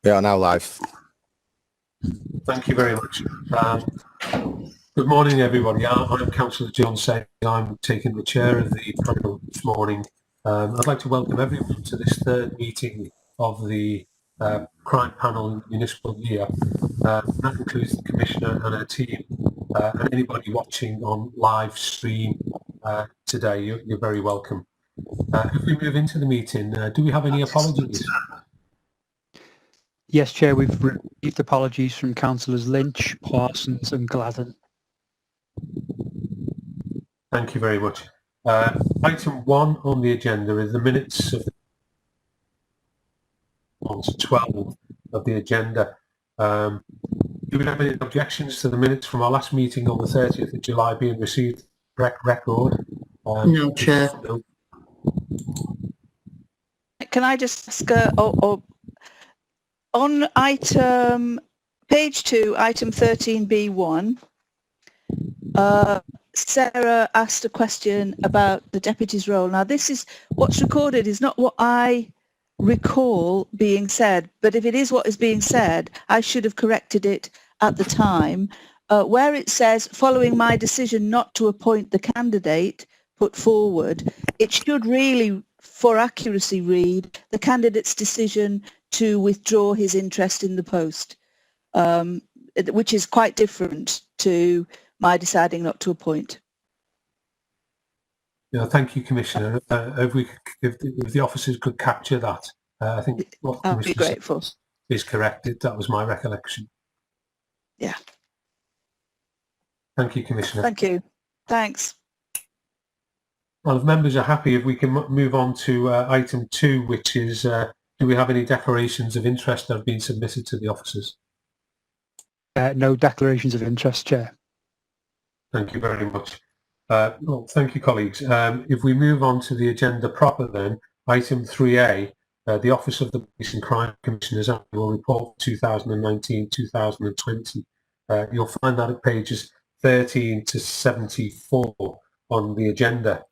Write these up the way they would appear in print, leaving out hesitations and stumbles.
We are now live. Thank you very much. Good morning, everybody. I'm Councillor John Say. I'm taking the chair of the panel this morning. I'd like to welcome everyone to this third meeting of the crime panel in the municipal year. That includes the Commissioner and her team, and anybody watching on live stream today. You're very welcome. If we move into the meeting, do we have any apologies? Yes, Chair, we've received apologies from Councillors Lynch, Parsons and Gladden. Thank you very much. Item 1 on the agenda is the minutes of on to 12 of the agenda. Do we have any objections to the minutes from our last meeting on the 30th of July being received record? No, Chair. No. Can I just ask, on item page 2, item 13B1, Sarah asked a question about the deputy's role. Now, this is what's recorded is not what I recall being said, but if it is what is being said, I should have corrected it at the time. Where it says, following my decision not to appoint the candidate put forward, it should really, for accuracy, read the candidate's decision to withdraw his interest in the post, which is quite different to my deciding not to appoint. Yeah, thank you, Commissioner. If the officers could capture that, I think what I'll be grateful. Is corrected. That was my recollection. Yeah. Thank you, Commissioner. Thank you. Thanks. Well, if members are happy, if we can move on to item 2, which is, do we have any declarations of interest that have been submitted to the officers? No declarations of interest, Chair. Thank you very much. Well, thank you, colleagues. If we move on to the agenda proper then, item 3A, the Office of the Police and Crime Commissioner's Annual Report 2019-2020. You'll find that at pages 13 to 74 on the agenda.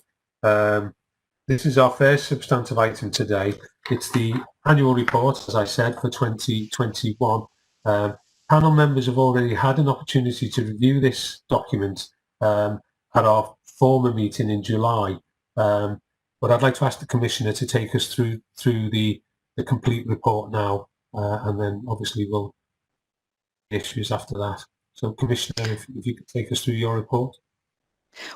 This is our first substantive item today. It's the annual report, as I said, for 2021. Panel members have already had an opportunity to review this document at our former meeting in July. But I'd like to ask the Commissioner to take us through the complete report now, and then obviously we'll issues after that. So, Commissioner, if you could take us through your report.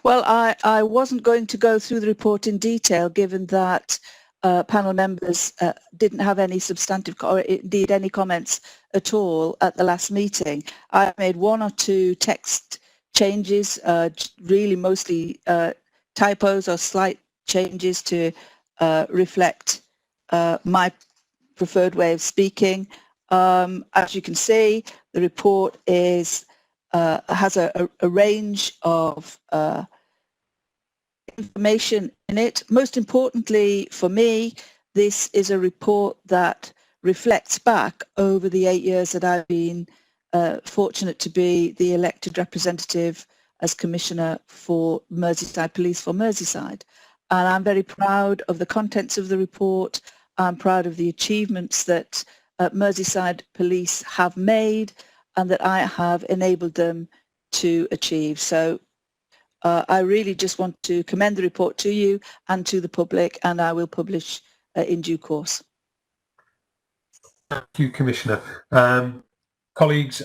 Well, I wasn't going to go through the report in detail, given that panel members didn't have any substantive or indeed any comments at all at the last meeting. I made 1 or 2 text changes, really mostly typos or slight changes to reflect my preferred way of speaking. As you can see, the report is has a range of information in it. Most importantly for me, this is a report that reflects back over the 8 years that I've been fortunate to be the elected representative as Commissioner for Merseyside Police for Merseyside. And I'm very proud of the contents of the report. I'm proud of the achievements that Merseyside Police have made and that I have enabled them to achieve. So I really just want to commend the report to you and to the public, and I will publish in due course. Thank you, Commissioner. Colleagues,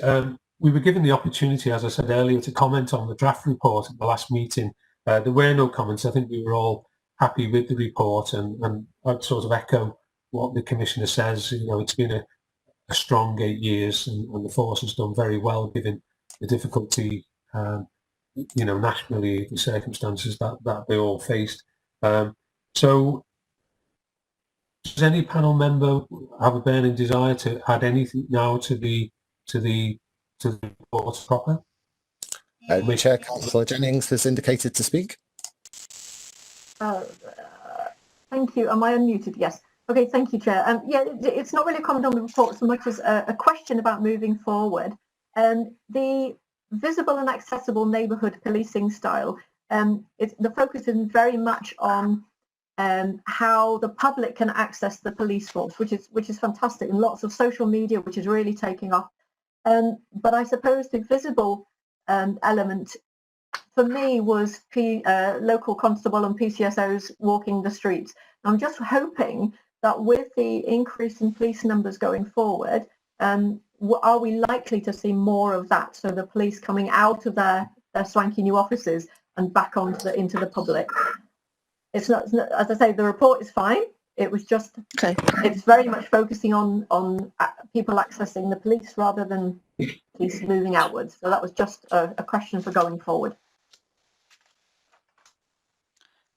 we were given the opportunity, as I said earlier, to comment on the draft report at the last meeting. There were no comments. I think we were all happy with the report, and I'd sort of echo what the Commissioner says. You know, it's been a strong 8 years, and the force has done very well given the difficulty, you know, nationally, the circumstances that they all faced. So, does any panel member have a burning desire to add anything now to the report proper? My Chair, Councillor Jennings has indicated to speak. Thank you. Am I unmuted? Yes. Okay, thank you, Chair. Yeah, it's not really a comment on the report so much as a question about moving forward. The visible and accessible neighbourhood policing style, the focus is very much on how the public can access the police force, which is fantastic, and lots of social media, which is really taking off. But I suppose the visible element for me was local constable and PCSOs walking the streets. I'm just hoping that with the increase in police numbers going forward, are we likely to see more of that? So the police coming out of their swanky new offices and back into the public. It's not, as I say, the report is fine. It was just, it's very much focusing on people accessing the police rather than police moving outwards. So that was just a question for going forward.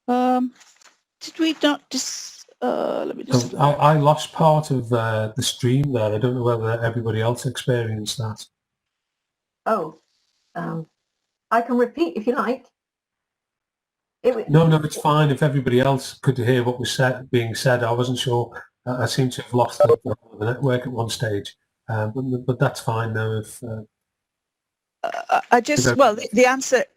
Did we not just, let me just... So I lost part of the stream there. I don't know whether everybody else experienced that. Oh, I can repeat if you like. No, it's fine. If everybody else could hear what was being said, I wasn't sure. I seem to have lost the network at one stage, but that's fine now. If the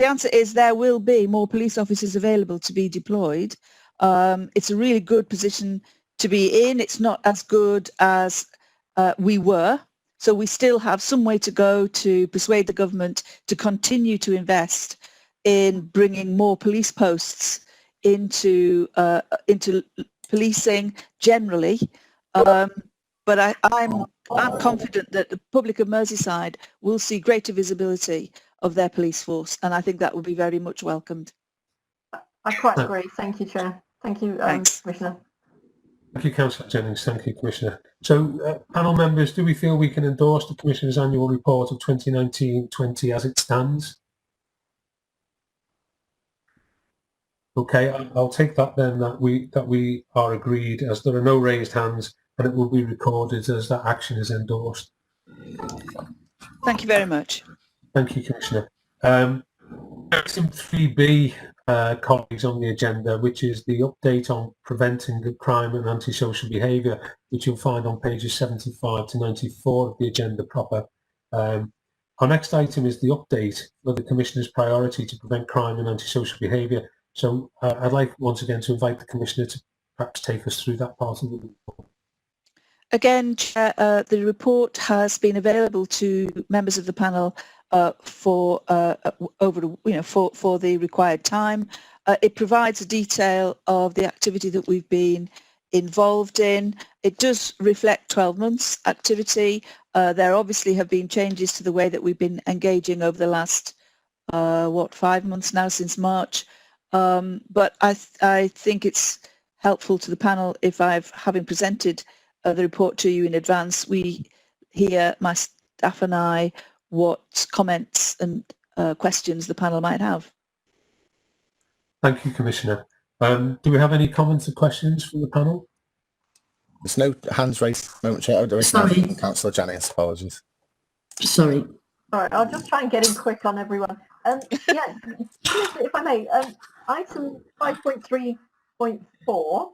answer is there will be more police officers available to be deployed. It's a really good position to be in. It's not as good as we were, so we still have some way to go to persuade the government to continue to invest in bringing more police posts into policing generally, but I'm confident that the public of Merseyside will see greater visibility of their police force, and I think that will be very much welcomed. I quite agree. Thank you, Chair. Thank you, Commissioner. Thank you, Councillor Jennings. Thank you, Commissioner. So, panel members, do we feel we can endorse the Commissioner's annual report of 2019-20 as it stands? Okay, I'll take that then that we are agreed, as there are no raised hands, and it will be recorded as that action is endorsed. Thank you very much. Thank you, Commissioner. Item 3B, colleagues, on the agenda, which is the update on preventing crime and antisocial behaviour, which you'll find on pages 75 to 94 of the agenda proper. Our next item is the update for the Commissioner's priority to prevent crime and antisocial behaviour. So I'd like once again to invite the Commissioner to perhaps take us through that part of the report. Again, Chair, the report has been available to members of the panel for the required time. It provides a detail of the activity that we've been involved in. It does reflect 12 months activity. There obviously have been changes to the way that we've been engaging over the last 5 months now, since March. But I think it's helpful to the panel if having presented the report to you in advance, we hear, my staff and I, what comments and questions the panel might have. Thank you, Commissioner. Do we have any comments or questions from the panel? There's no hands raised at the moment, Chair. There is none from Councillor Jennings. Apologies. Sorry. All right, I'll just try and get in quick on everyone. Yeah, if I may, item 5.3.4,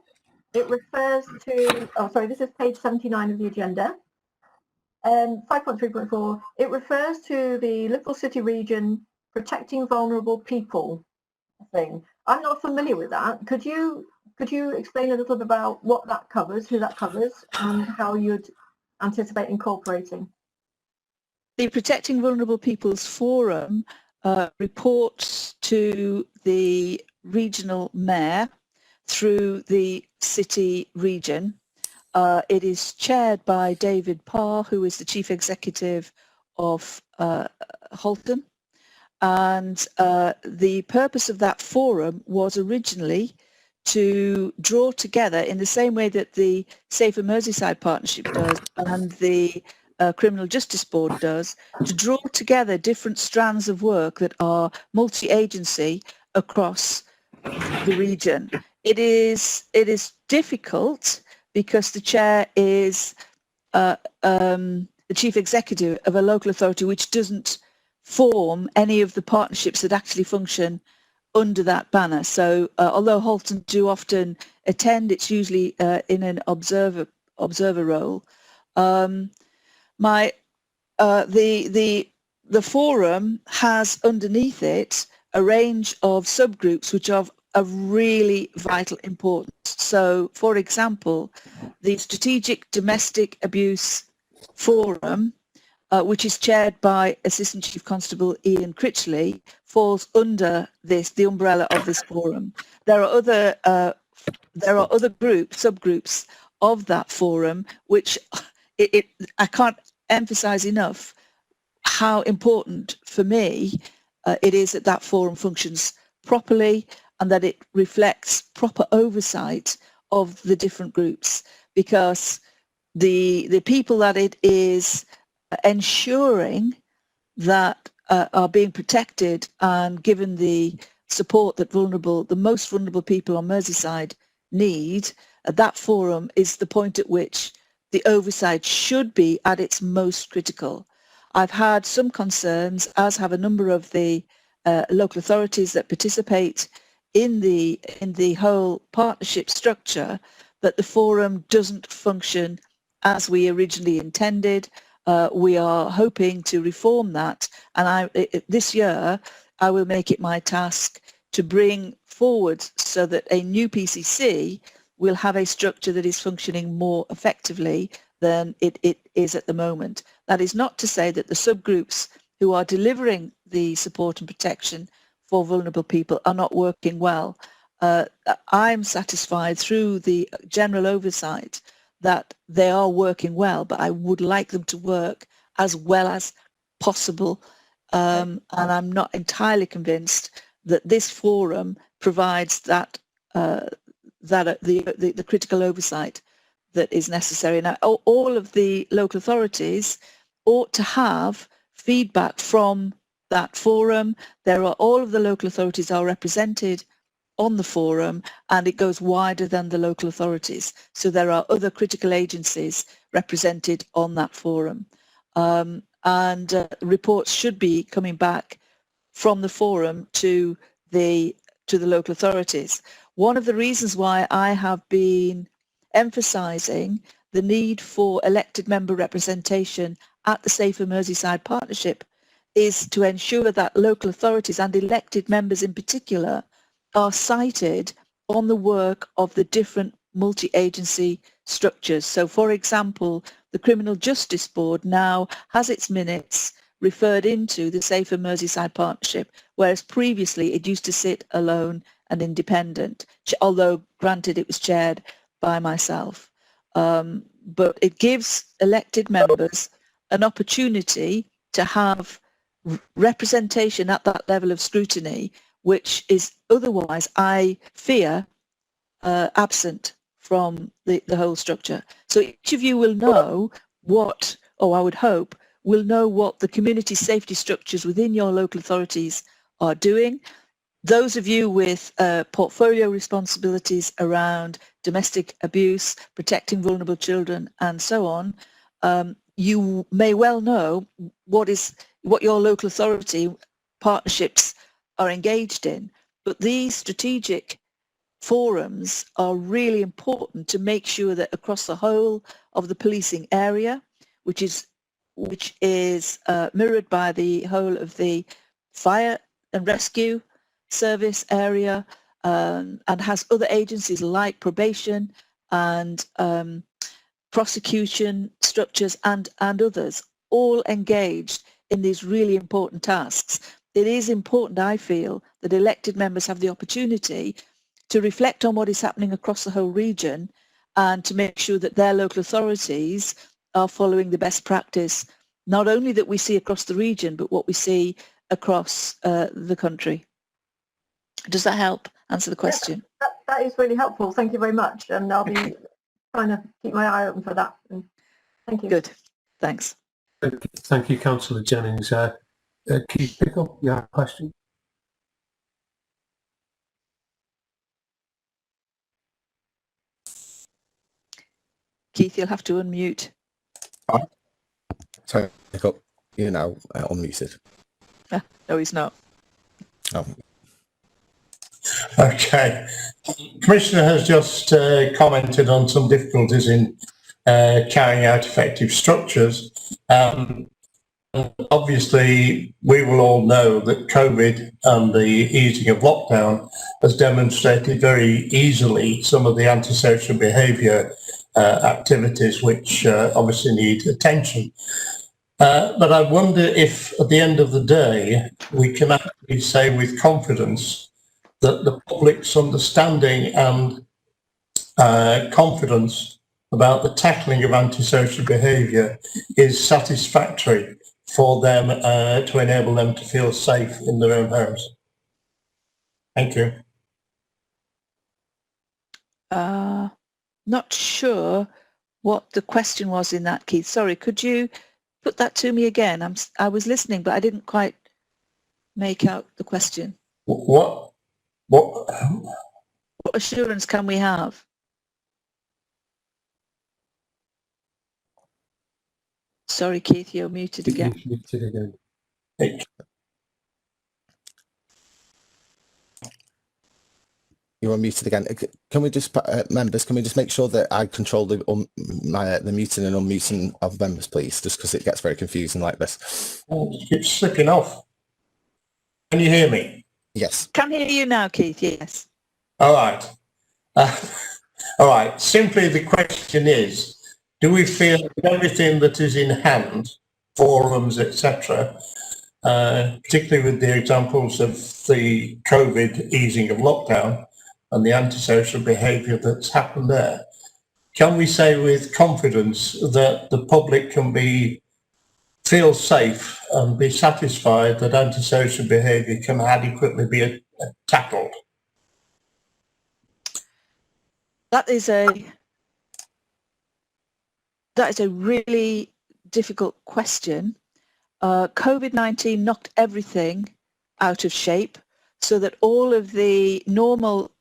it refers to, this is page 79 of the agenda. 5.3.4, it refers to the Liverpool City region protecting vulnerable people thing. I'm not familiar with that. Could you explain a little bit about what that covers, who that covers, and how you'd anticipate incorporating? The Protecting Vulnerable Peoples Forum reports to the regional mayor through the city region. It is chaired by David Parr, who is the chief executive of Halton. And the purpose of that forum was originally to draw together, in the same way that the Safer Merseyside Partnership does and the Criminal Justice Board does, to draw together different strands of work that are multi-agency across the region. It is difficult because the chair is the chief executive of a local authority which doesn't form any of the partnerships that actually function under that banner. So although Halton do often attend, it's usually in an observer role. The forum has underneath it a range of subgroups which are of really vital importance So, for example, the Strategic Domestic Abuse Forum, which is chaired by Assistant Chief Constable Ian Critchley, falls under the umbrella of this forum. There are other subgroups of that forum, which I can't emphasize enough how important for me it is that that forum functions properly and that it reflects proper oversight of the different groups, because the people that it is ensuring that are being protected and given the support that the most vulnerable people on Merseyside need, that forum is the point at which the oversight should be at its most critical. I've had some concerns, as have a number of the local authorities that participate in the whole partnership structure, that the forum doesn't function as we originally intended. We are hoping to reform that, and this year I will make it my task to bring forward so that a new PCC will have a structure that is functioning more effectively than it is at the moment. That is not to say that the subgroups who are delivering the support and protection for vulnerable people are not working well. I'm satisfied through the general oversight that they are working well, but I would like them to work as well as possible. And I'm not entirely convinced that this forum provides that the critical oversight that is necessary. Now, all of the local authorities ought to have feedback from that forum. All of the local authorities are represented on the forum, and it goes wider than the local authorities. So there are other critical agencies represented on that forum. And reports should be coming back from the forum to the local authorities. One of the reasons why I have been emphasising the need for elected member representation at the Safer Merseyside Partnership is to ensure that local authorities and elected members in particular are cited on the work of the different multi-agency structures. So, for example, the Criminal Justice Board now has its minutes referred into the Safer Merseyside Partnership, whereas previously it used to sit alone and independent, although granted it was chaired by myself. But it gives elected members an opportunity to have representation at that level of scrutiny, which is otherwise, I fear, absent from the whole structure. So each of you will know what, or I would hope, will know what the community safety structures within your local authorities are doing. Those of you with portfolio responsibilities around domestic abuse, protecting vulnerable children, and so on, you may well know what your local authority partnerships are engaged in. But these strategic forums are really important to make sure that across the whole of the policing area, which is mirrored by the whole of the fire and rescue service area, and has other agencies like probation and prosecution structures and others all engaged in these really important tasks. It is important, I feel, that elected members have the opportunity to reflect on what is happening across the whole region and to make sure that their local authorities are following the best practice, not only that we see across the region, but what we see across the country. Does that help answer the question? Yeah, that is really helpful. Thank you very much. And I'll be trying to keep my eye open for that. Thank you. Good. Thanks. Thank you, Councillor Jennings. Keith, pick up your question. Keith, you'll have to unmute. Sorry, pick up. You're now unmuted. No, he's not. Oh. Okay. Commissioner has just commented on some difficulties in carrying out effective structures. Obviously, we will all know that COVID and the easing of lockdown has demonstrated very easily some of the antisocial behaviour activities which obviously need attention. But I wonder if at the end of the day, we can actually say with confidence that the public's understanding and confidence about the tackling of antisocial behaviour is satisfactory for them to enable them to feel safe in their own homes. Thank you. Not sure what the question was in that, Keith. Sorry, could you put that to me again? I was listening, but I didn't quite make out the question. What assurance can we have? Sorry, Keith, you're muted again. Muted again. You are muted again. Can we just, members, can we just make sure that I control the the muting and unmuting of members, please? Just because it gets very confusing like this. it keeps slipping off. Can you hear me? Yes. Can hear you now, Keith, yes. All right. All right. Simply the question is, do we feel that everything that is in hand, forums, etc., particularly with the examples of the COVID easing of lockdown and the antisocial behaviour that's happened there, can we say with confidence that the public can feel safe and be satisfied that antisocial behaviour can adequately be tackled? That is a really difficult question. COVID-19 knocked everything out of shape so that all of the normal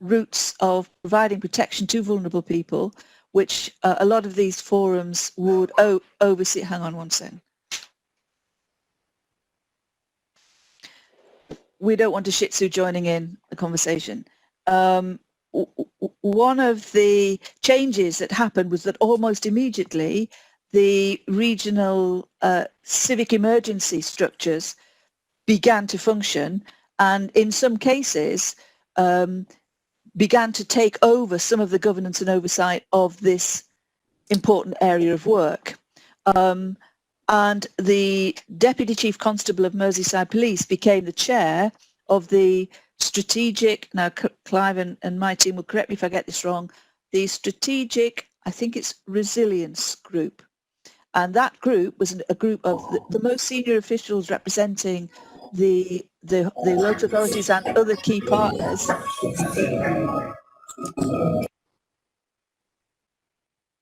routes of providing protection to vulnerable people, which a lot of these forums would oversee. Hang on one second. We don't want a Shih Tzu joining in the conversation. One of the changes that happened was that almost immediately the regional civic emergency structures began to function, and in some cases began to take over some of the governance and oversight of this important area of work. And the Deputy Chief Constable of Merseyside Police became the chair of the strategic, now Clive and my team will correct me if I get this wrong, the strategic, I think it's resilience group. And that group was a group of the most senior officials representing the local authorities and other key partners.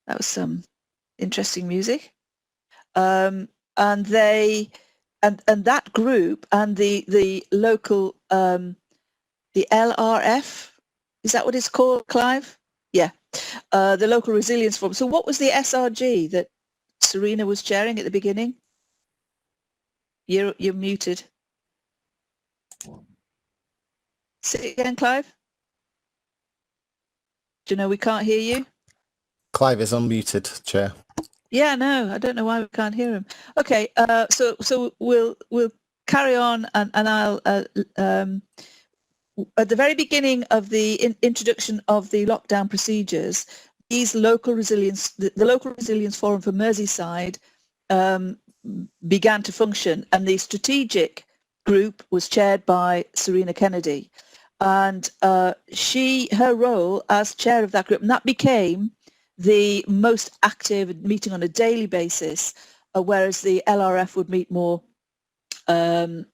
That was some interesting music. And that group and the local the LRF, is that what it's called, Clive? Yeah, the local resilience forum. So what was the SRG that Serena was chairing at the beginning? You're muted. Say it again, Clive. Do you know we can't hear you? Clive is unmuted, Chair. Yeah, no, I don't know why we can't hear him. Okay, so we'll carry on, and I'll at the very beginning of the introduction of the lockdown procedures, these local resilience, the local resilience forum for Merseyside began to function, and the strategic group was chaired by Serena Kennedy, and her role as chair of that group, and that became the most active, meeting on a daily basis, whereas the LRF would meet more at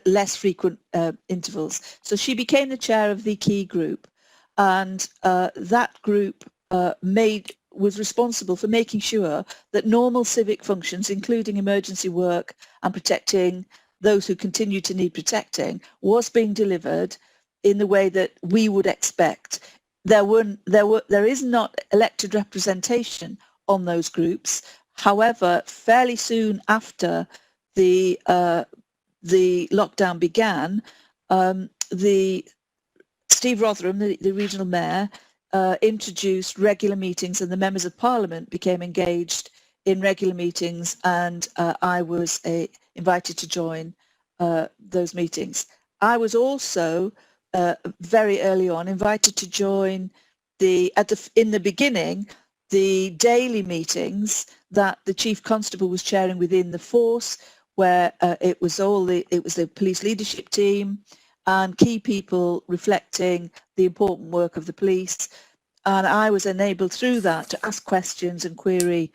less frequent intervals. So she became the chair of the key group, and that group was responsible for making sure that normal civic functions, including emergency work and protecting those who continue to need protecting, was being delivered in the way that we would expect. There is not elected representation on those groups. However, fairly soon after the lockdown began, Steve Rotherham, the regional mayor, introduced regular meetings, and the members of Parliament became engaged in regular meetings, and I was invited to join those meetings. I was also very early on invited to join in the beginning, the daily meetings that the Chief Constable was chairing within the force, where it was the police leadership team and key people reflecting the important work of the police. And I was enabled through that to ask questions and query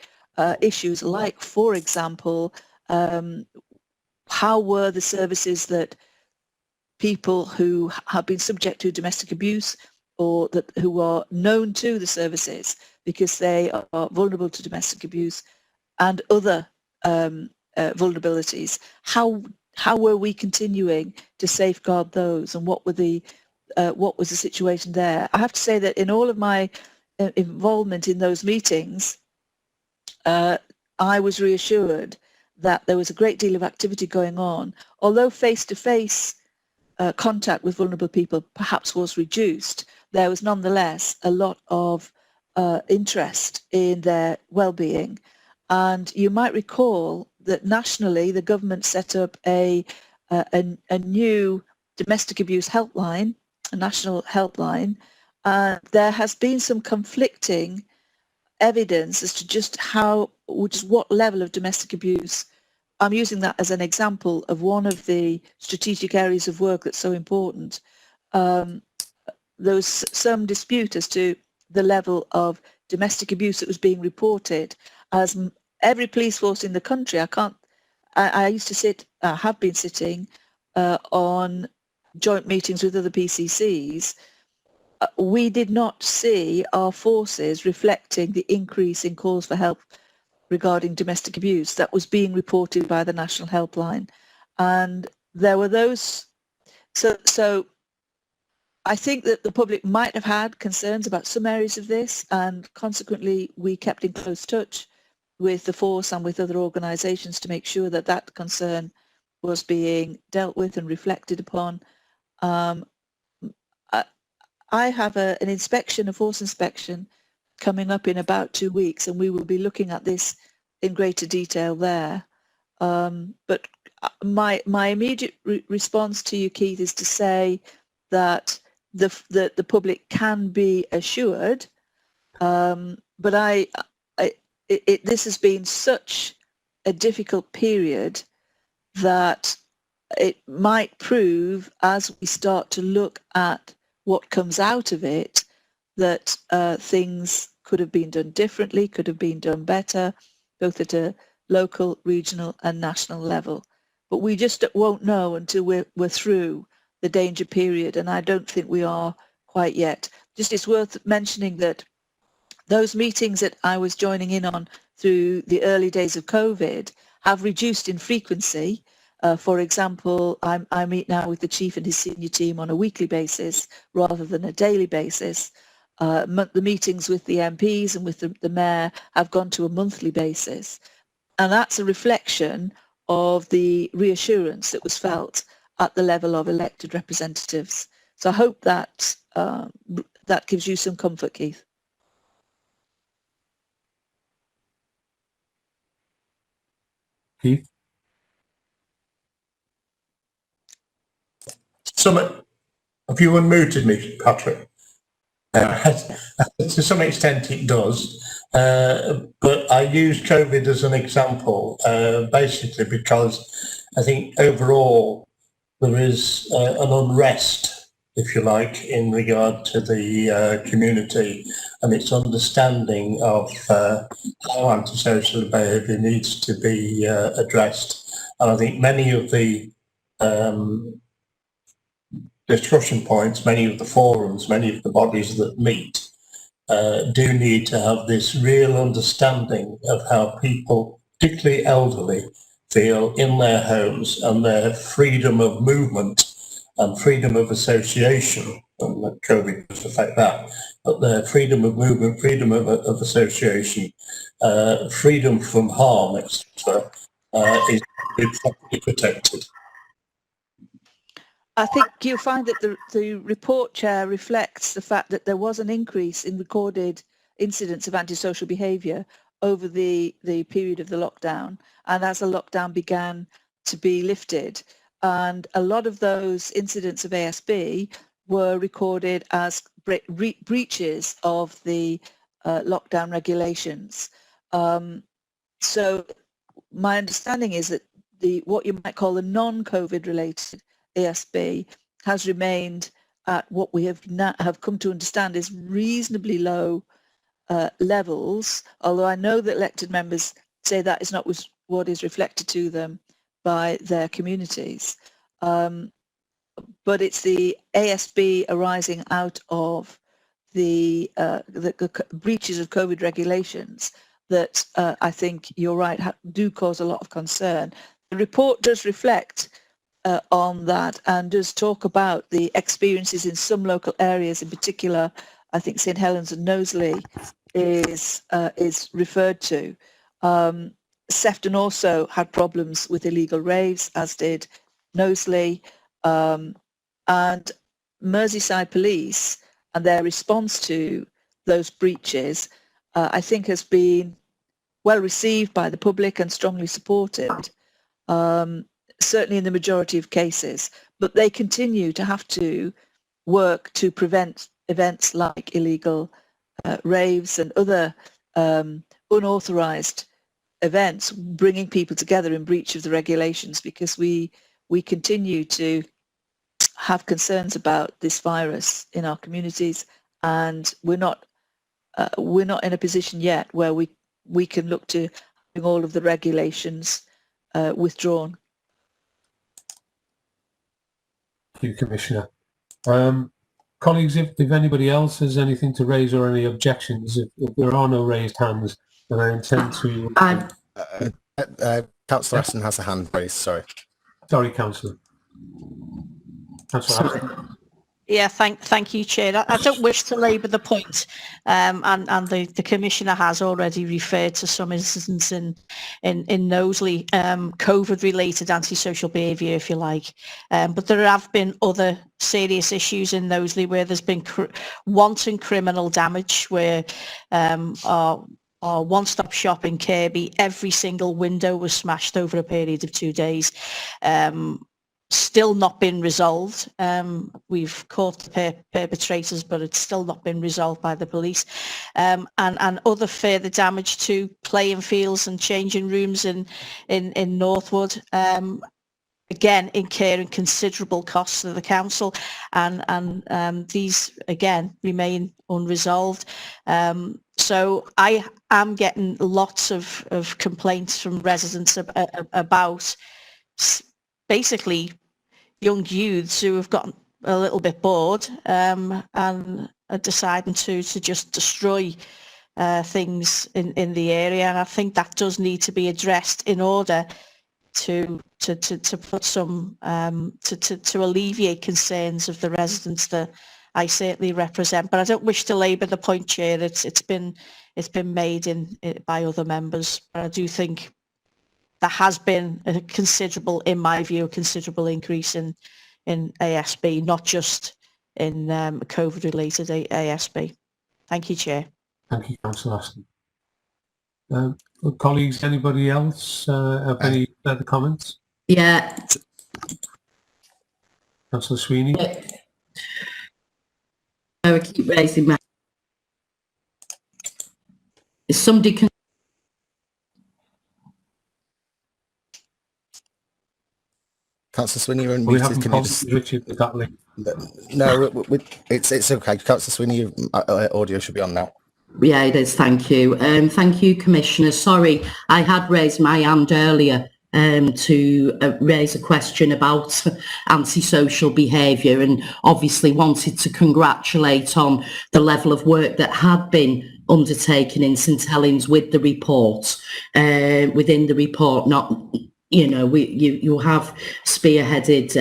issues like, for example, how were the services that people who have been subject to domestic abuse or who are known to the services because they are vulnerable to domestic abuse and other vulnerabilities, how were we continuing to safeguard those, and what was the situation there? I have to say that in all of my involvement in those meetings, I was reassured that there was a great deal of activity going on, although face-to-face contact with vulnerable people perhaps was reduced. There was nonetheless a lot of interest in their well-being. And you might recall that nationally the government set up a new domestic abuse helpline, a national helpline. There has been some conflicting evidence as to just what level of domestic abuse. I'm using that as an example of one of the strategic areas of work that's so important. There was some dispute as to the level of domestic abuse that was being reported. As every police force in the country, I used to have been sitting on joint meetings with other PCCs. We did not see our forces reflecting the increase in calls for help regarding domestic abuse that was being reported by the National Helpline. And there were those, so I think that the public might have had concerns about some areas of this, and consequently we kept in close touch with the force and with other organisations to make sure that that concern was being dealt with and reflected upon. I have a force inspection coming up in about 2 weeks, and we will be looking at this in greater detail there. But my immediate response to you, Keith, is to say that the public can be assured. But this has been such a difficult period that it might prove, as we start to look at what comes out of it, that things could have been done differently, could have been done better, both at a local, regional and national level. But we just won't know until we're through the danger period, and I don't think we are quite yet. Just it's worth mentioning that those meetings that I was joining in on through the early days of COVID have reduced in frequency. For example, I meet now with the Chief and his senior team on a weekly basis rather than a daily basis. The meetings with the MPs and with the Mayor have gone to a monthly basis. And that's a reflection of the reassurance that was felt at the level of elected representatives. So I hope that that gives you some comfort, Keith. Keith? Have you unmuted me, Patrick? To some extent it does, but I use COVID as an example, basically because I think overall there is an unrest, if you like, in regard to the community and its understanding of how antisocial behaviour needs to be addressed. And I think many of the discussion points, many of the forums, many of the bodies that meet do need to have this real understanding of how people, particularly elderly, feel in their homes and their freedom of movement and freedom of association. And COVID does affect that, but their freedom of movement, freedom of association, freedom from harm, etc., is properly protected. I think you'll find that the report, Chair, reflects the fact that there was an increase in recorded incidents of antisocial behaviour over the period of the lockdown, and as the lockdown began to be lifted. And a lot of those incidents of ASB were recorded as breaches of the lockdown regulations. So my understanding is that what you might call the non-COVID related ASB has remained at what we have come to understand is reasonably low levels, although I know that elected members say that is not what is reflected to them by their communities. But it's the ASB arising out of the breaches of COVID regulations that I think you're right, do cause a lot of concern. The report does reflect on that and does talk about the experiences in some local areas, in particular, I think St Helens and Knowsley is referred to. Sefton also had problems with illegal raves, as did Knowsley, and Merseyside Police and their response to those breaches, I think, has been well received by the public and strongly supported, certainly in the majority of cases. But they continue to have to work to prevent events like illegal raves and other unauthorised events, bringing people together in breach of the regulations, because we continue to have concerns about this virus in our communities, and we're not in a position yet where we can look to having all of the regulations withdrawn. Thank you, Commissioner. Colleagues, if anybody else has anything to raise or any objections, if there are no raised hands, then I intend to... Councillor Aston has a hand raised, sorry. Sorry, Councillor. Councillor Aston. Yeah, thank you, Chair. I don't wish to labour the point, and the Commissioner has already referred to some incidents in Knowsley, COVID-related antisocial behaviour, if you like. But there have been other serious issues in Knowsley where there's been wanton criminal damage, where our one-stop shop in Kirby, every single window was smashed over a period of 2 days. Still not been resolved. We've caught the perpetrators, but it's still not been resolved by the police. And other further damage to playing fields and changing rooms in Northwood. Again, incurring considerable costs to the council, and these again remain unresolved. So I am getting lots of complaints from residents about basically young youths who have gotten a little bit bored and are deciding to just destroy things in the area, and I think that does need to be addressed in order to put some to alleviate concerns of the residents that I certainly represent. But I don't wish to labour the point, Chair. It's been made by other members, but I do think there has been a considerable, in my view, a considerable increase in ASB, not just in COVID-related ASB. Thank you, Chair. Thank you, Councillor Aston. Colleagues, anybody else have any further comments? Yeah. Councillor Sweeney. I keep raising my... If somebody can... Councillor Sweeney, you're We unmuted. haven't Can you just... Richard with that link. No, it's okay. Councillor Sweeney, your audio should be on now. Yeah, it is. Thank you. Thank you, Commissioner. Sorry, I had raised my hand earlier to raise a question about antisocial behaviour, and obviously wanted to congratulate on the level of work that had been undertaken in St Helens with the report. Within the report, not... You know, you have spearheaded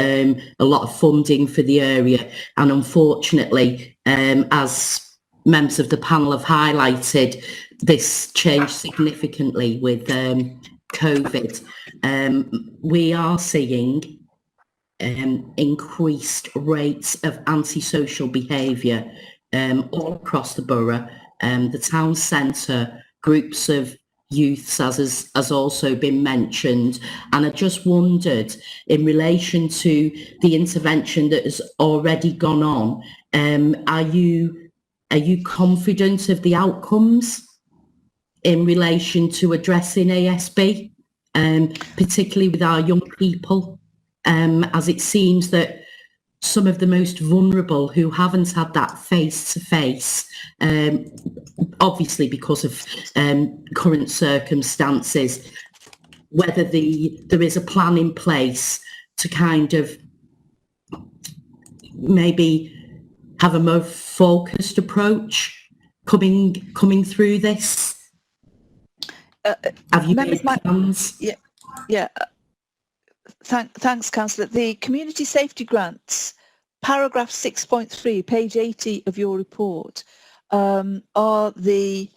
a lot of funding for the area, and unfortunately, as members of the panel have highlighted, this changed significantly with COVID. We are seeing increased rates of antisocial behaviour all across the borough. The town centre, groups of youths, as has also been mentioned. And I just wondered, in relation to the intervention that has already gone on, are you confident of the outcomes in relation to addressing ASB, particularly with our young people, as it seems that some of the most vulnerable who haven't had that face-to-face, obviously because of current circumstances, whether there is a plan in place to kind of maybe have a more focused approach coming through this? Have you made plans? Yeah. Thanks, Councillor. The community safety grants, paragraph 6.3, page 80 of your report, are the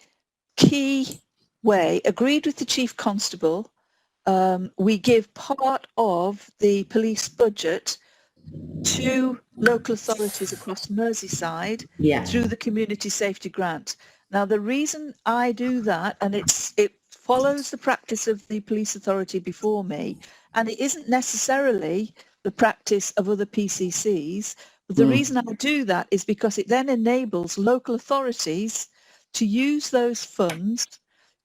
key way, agreed with the Chief Constable. We give part of the police budget to local authorities across Merseyside through the community safety grant. Now, the reason I do that, and it follows the practice of the police authority before me, and it isn't necessarily the practice of other PCCs, but the reason I do that is because it then enables local authorities to use those funds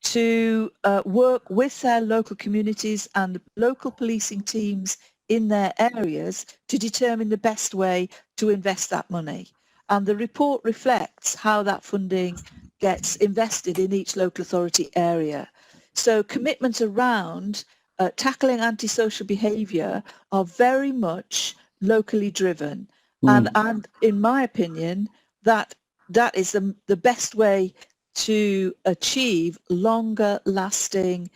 to work with their local communities and local policing teams in their areas to determine the best way to invest that money. And the report reflects how that funding gets invested in each local authority area. So commitments around tackling antisocial behaviour are very much locally driven. And in my opinion, that is the best way to achieve longer lasting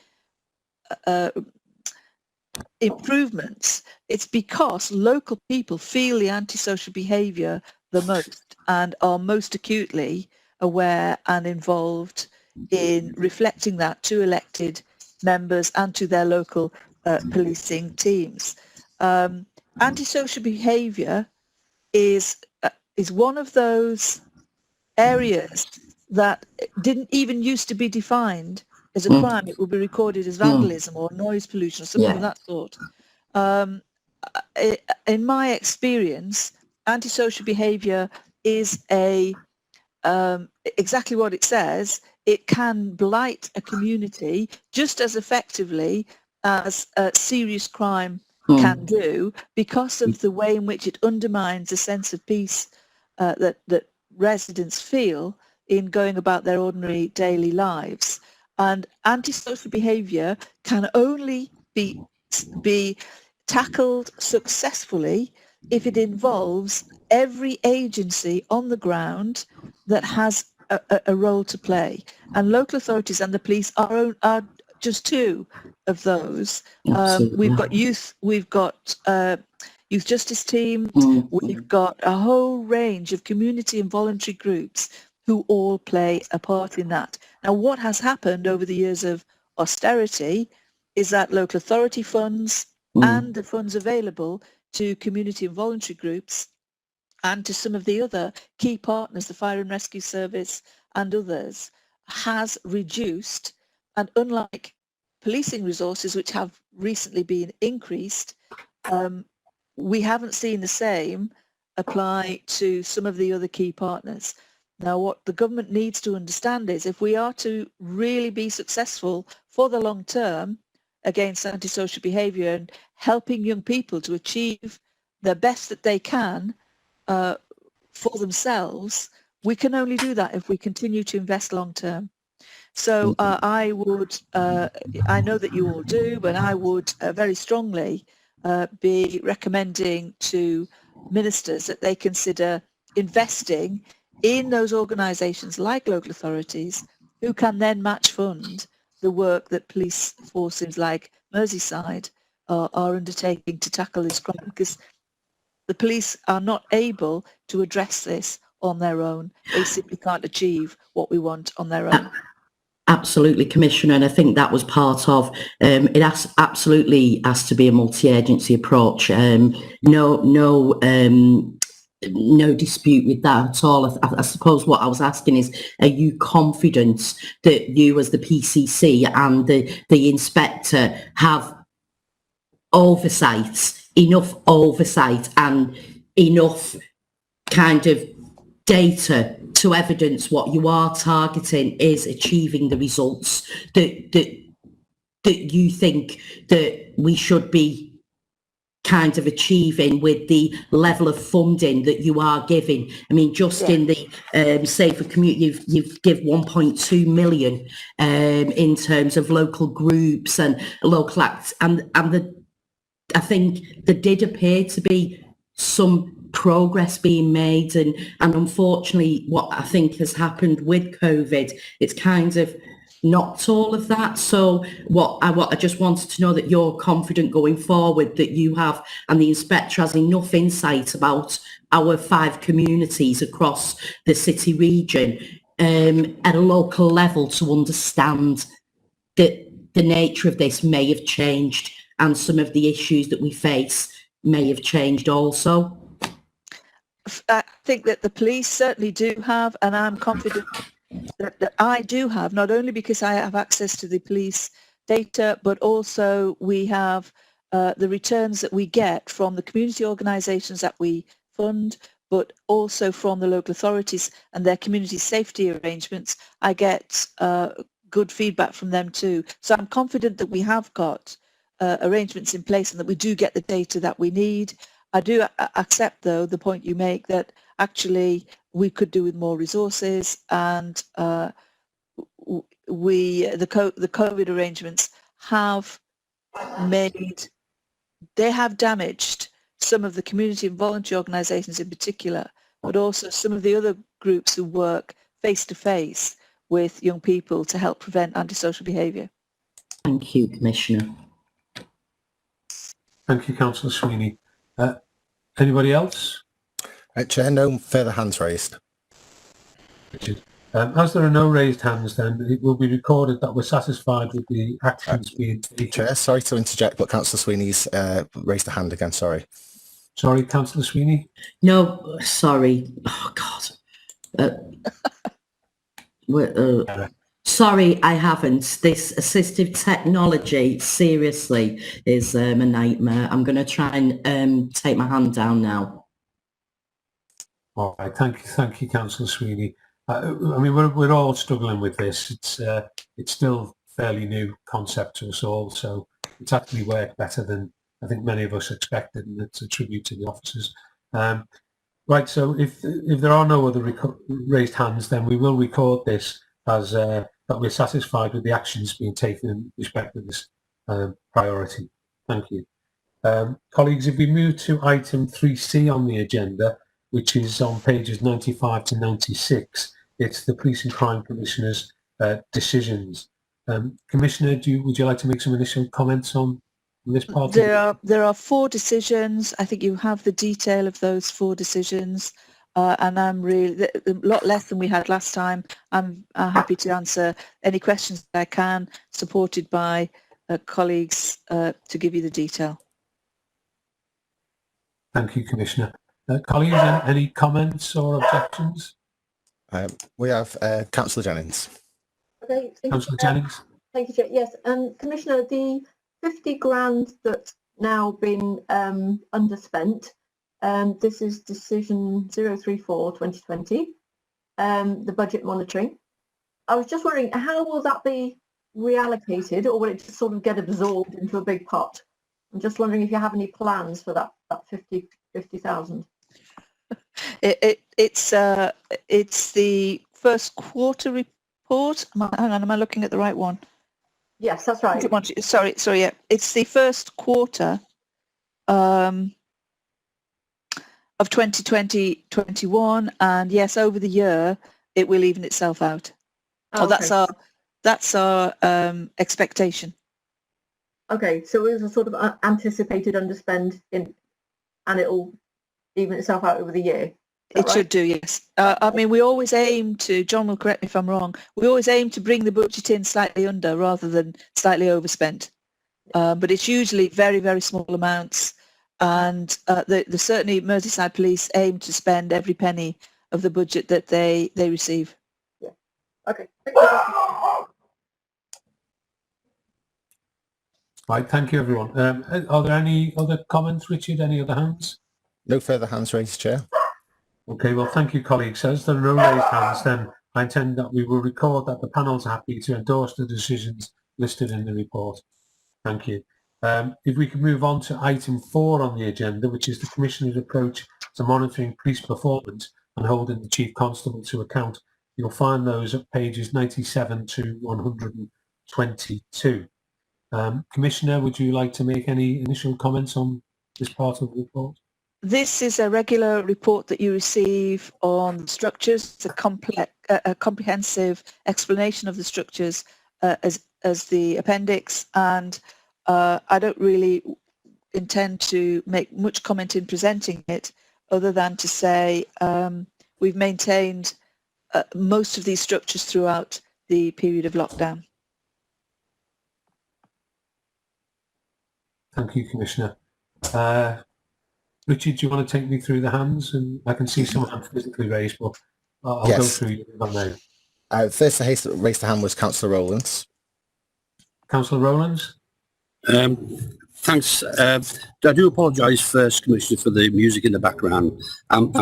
improvements. It's because local people feel the antisocial behaviour the most and are most acutely aware and involved in reflecting that to elected members and to their local policing teams. Antisocial behaviour is one of those areas that didn't even used to be defined as a crime. It would be recorded as vandalism or noise pollution or something of that sort. In my experience, antisocial behaviour is exactly what it says. It can blight a community just as effectively as serious crime can do, because of the way in which it undermines a sense of peace that residents feel in going about their ordinary daily lives. And antisocial behaviour can only be tackled successfully if it involves every agency on the ground that has a role to play. And local authorities and the police are just two of those. We've got youth, we've got youth justice team, we've got a whole range of community and voluntary groups who all play a part in that. Now, what has happened over the years of austerity is that local authority funds and the funds available to community and voluntary groups and to some of the other key partners, the Fire and Rescue Service and others, has reduced. And unlike policing resources, which have recently been increased, we haven't seen the same apply to some of the other key partners. Now, what the government needs to understand is if we are to really be successful for the long term against antisocial behaviour and helping young people to achieve the best that they can for themselves, we can only do that if we continue to invest long term. So I know that you all do, but I would very strongly be recommending to ministers that they consider investing in those organisations like local authorities who can then match fund the work that police forces like Merseyside are undertaking to tackle this crime, because the police are not able to address this on their own. They simply can't achieve what we want on their own. Absolutely, Commissioner, and I think that was part of it. Absolutely has to be a multi-agency approach. No no dispute with that at all. I suppose what I was asking is, are you confident that you as the PCC and the inspector have enough oversight and enough kind of data to evidence what you are targeting is achieving the results that you think that we should be kind of achieving with the level of funding that you are giving? I mean, just in the safer community, you've give 1.2 million in terms of local groups and local acts, and I think there did appear to be some progress being made, and unfortunately what I think has happened with COVID, it's kind of knocked all of that. So what I just wanted to know that you're confident going forward that you have, and the inspector has enough insight about our 5 communities across the city region at a local level to understand that the nature of this may have changed and some of the issues that we face may have changed also. I think that the police certainly do have, and I'm confident that I do have, not only because I have access to the police data, but also we have the returns that we get from the community organisations that we fund, but also from the local authorities and their community safety arrangements. I get good feedback from them too. So I'm confident that we have got arrangements in place and that we do get the data that we need. I do accept, though, the point you make that actually we could do with more resources, and the COVID arrangements have damaged some of the community and voluntary organisations in particular, but also some of the other groups who work face-to-face with young people to help prevent antisocial behaviour. Thank you, Commissioner. Thank you, Councillor Sweeney. Anybody else? Chair, no further hands raised. Richard. As there are no raised hands, then it will be recorded that we're satisfied with the actions being taken. Chair, sorry to interject, but Councillor Sweeney's raised a hand again, sorry. Sorry, Councillor Sweeney? No, sorry. Oh, God. Sorry, I haven't. This assistive technology, seriously, is a nightmare. I'm going to try and take my hand down now. All right, thank you, Councillor Sweeney. I mean, we're all struggling with this. It's still fairly new concept to us all, so it's actually worked better than I think many of us expected, and it's a tribute to the officers. Right, so if there are no other raised hands, then we will record this as that we're satisfied with the actions being taken in respect of this priority. Thank you. Colleagues, if we move to item 3C on the agenda, which is on pages 95 to 96, it's the Police and Crime Commissioner's decisions. Commissioner, would you like to make some initial comments on this part? There are 4 decisions. I think you have the detail of those 4 decisions. And I'm really a lot less than we had last time. I'm happy to answer any questions that I can, supported by colleagues to give you the detail. Thank you, Commissioner. Colleagues, any comments or objections? We have Councillor Jennings. Okay, Councillor Jennings. Thank you, Chair. Yes, Commissioner, the 50 grand that's now been underspent. This is decision 034/2020, the budget monitoring. I was just wondering, how will that be reallocated, or will it just sort of get absorbed into a big pot? I'm just wondering if you have any plans for that 50,000. It's the first quarter report. Hang on, am I looking at the right one? Yes, that's right. Sorry, yeah. It's the first quarter of 2020-21, and yes, over the year it will even itself out. Oh, okay. That's our expectation. Okay, so it was a sort of anticipated underspend and it'll even itself out over the year. It should do, yes. I mean, we always aim to, John will correct me if I'm wrong, we always aim to bring the budget in slightly under rather than slightly overspent. But it's usually very, very small amounts. and certainly Merseyside Police aim to spend every penny of the budget that they receive. Yeah. Okay. Thank you. Right, thank you, everyone. Are there any other comments, Richard? Any other hands? No further hands raised, Chair. Okay, well, thank you, colleagues. As there are no raised hands, then I intend that we will record that the panel is happy to endorse the decisions listed in the report. Thank you. If we can move on to item 4 on the agenda, which is the Commissioner's approach to monitoring police performance and holding the Chief Constable to account. You'll find those at pages 97 to 122. Commissioner, would you like to make any initial comments on this part of the report? This is a regular report that you receive on structures. It's a comprehensive explanation of the structures as the appendix, and I don't really intend to make much comment in presenting it, other than to say we've maintained most of these structures throughout the period of lockdown. Thank you, Commissioner. Richard, do you want to take me through the hands? And I can see some hands physically raised, but I'll go through you if I may. First to raise the hand was Councillor Rowlands. Councillor Rowlands? Thanks. I do apologise first, Commissioner, for the music in the background. I'm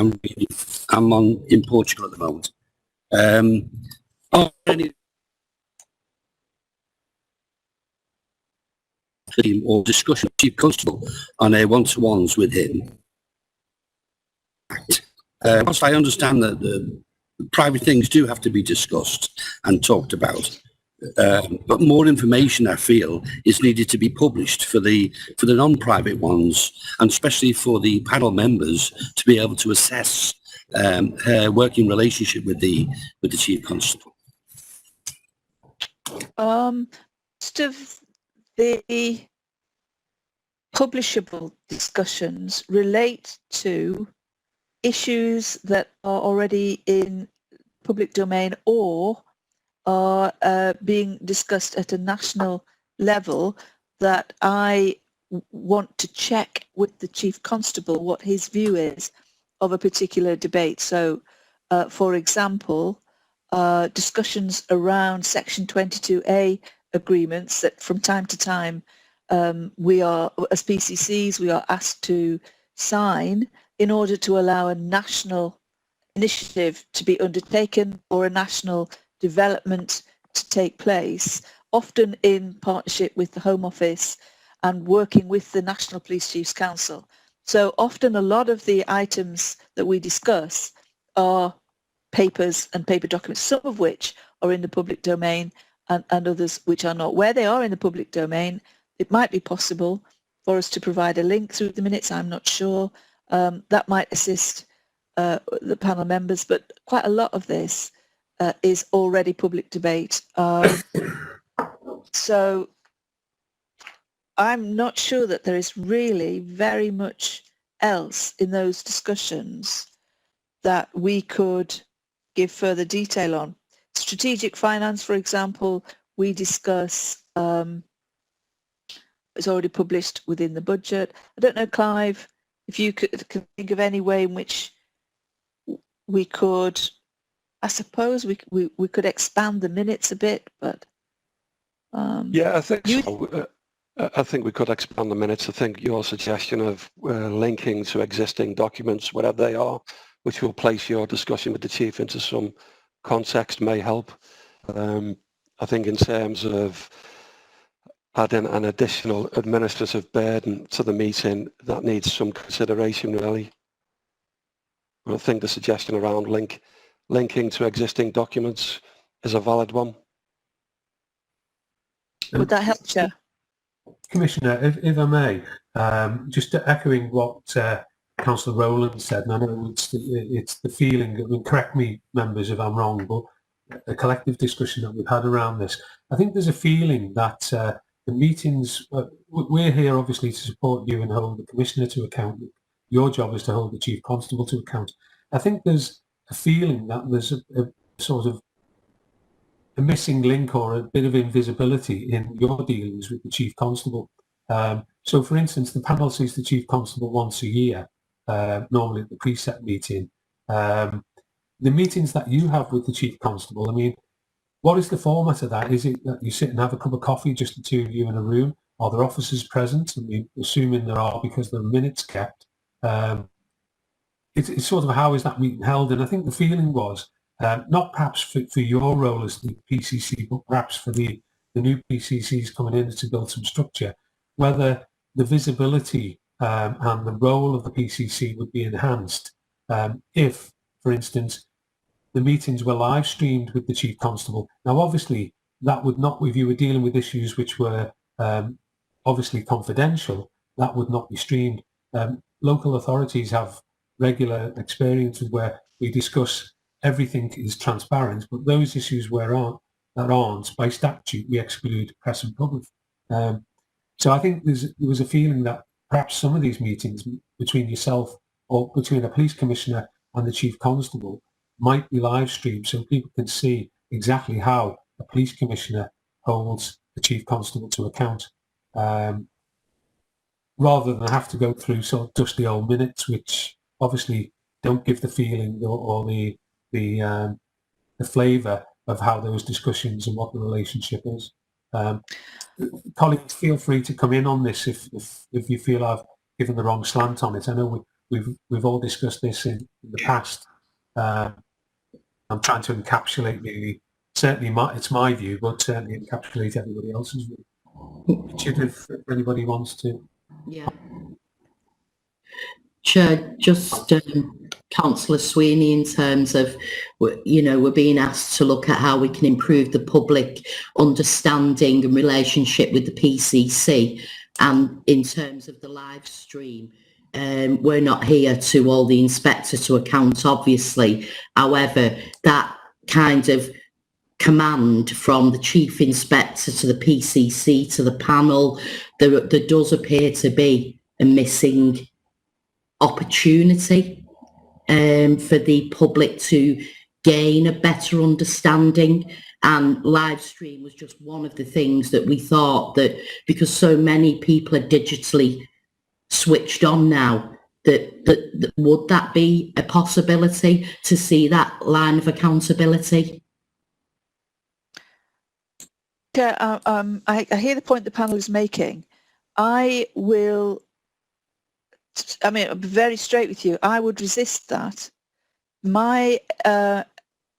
in Portugal at the moment. Or discussion with Chief Constable on a one-to-ones with him. Whilst I understand that the private things do have to be discussed and talked about, but more information, I feel, is needed to be published for the non-private ones, and especially for the panel members to be able to assess her working relationship with the Chief Constable. Most of the publishable discussions relate to issues that are already in public domain or are being discussed at a national level that I want to check with the Chief Constable what his view is of a particular debate. So, for example, discussions around Section 22A agreements that from time to time we are, as PCCs, we are asked to sign in order to allow a national initiative to be undertaken or a national development to take place, often in partnership with the Home Office and working with the National Police Chiefs Council. So often a lot of the items that we discuss are papers and paper documents, some of which are in the public domain and others which are not. Where they are in the public domain, it might be possible for us to provide a link through the minutes. I'm not sure. That might assist the panel members, but quite a lot of this is already public debate. So I'm not sure that there is really very much else in those discussions that we could give further detail on. Strategic finance, for example, we discuss, it's already published within the budget. I don't know, Clive, if you could think of any way in which we could, I suppose we could expand the minutes a bit, but yeah, I think so. I think we could expand the minutes. I think your suggestion of linking to existing documents, whatever they are, which will place your discussion with the Chief into some context, may help. I think in terms of adding an additional administrative burden to the meeting, that needs some consideration, really. I think the suggestion around linking to existing documents is a valid one. Would that help, Chair? Commissioner, if I may, just echoing what Councillor Rowland said, and I know it's the feeling, I mean, correct me, members, if I'm wrong, but a collective discussion that we've had around this, I think there's a feeling that the meetings, we're here obviously to support you and hold the Commissioner to account. Your job is to hold the Chief Constable to account. I think there's a feeling that there's a sort of a missing link or a bit of invisibility in your dealings with the Chief Constable. So, for instance, the panel sees the Chief Constable once a year, normally at the preset meeting. The meetings that you have with the Chief Constable, I mean, what is the format of that? Is it that you sit and have a cup of coffee, just the two of you in a room? Are there officers present? I mean, assuming there are, because there are minutes kept. It's sort of how is that meeting held? And I think the feeling was, not perhaps for your role as the PCC, but perhaps for the new PCCs coming in to build some structure, whether the visibility and the role of the PCC would be enhanced if, for instance, the meetings were live streamed with the Chief Constable. Now, obviously, that would not, if you were dealing with issues which were obviously confidential, that would not be streamed. Local authorities have regular experiences where we discuss everything is transparent, but those issues that aren't, by statute, we exclude press and public. So I think there was a feeling that perhaps some of these meetings between yourself or between a police commissioner and the Chief Constable might be live streamed so people can see exactly how a police commissioner holds the Chief Constable to account, rather than have to go through sort of dusty old minutes, which obviously don't give the feeling or the flavour of how those discussions and what the relationship is. Colleagues, feel free to come in on this if you feel I've given the wrong slant on it. I know we've all discussed this in the past. I'm trying to encapsulate really, certainly it's my view, but certainly encapsulate everybody else's view. Richard, if anybody wants to. Yeah. Chair, just Councillor Sweeney, in terms of, we're being asked to look at how we can improve the public understanding and relationship with the PCC, and in terms of the live stream, we're not here to hold the inspector to account, obviously. However, that kind of command from the chief inspector to the PCC to the panel, there does appear to be a missing opportunity for the public to gain a better understanding, and live stream was just one of the things that we thought that, because so many people are digitally switched on now, that would that be a possibility to see that line of accountability? I hear the point the panel is making. I'll be very straight with you. I would resist that. In my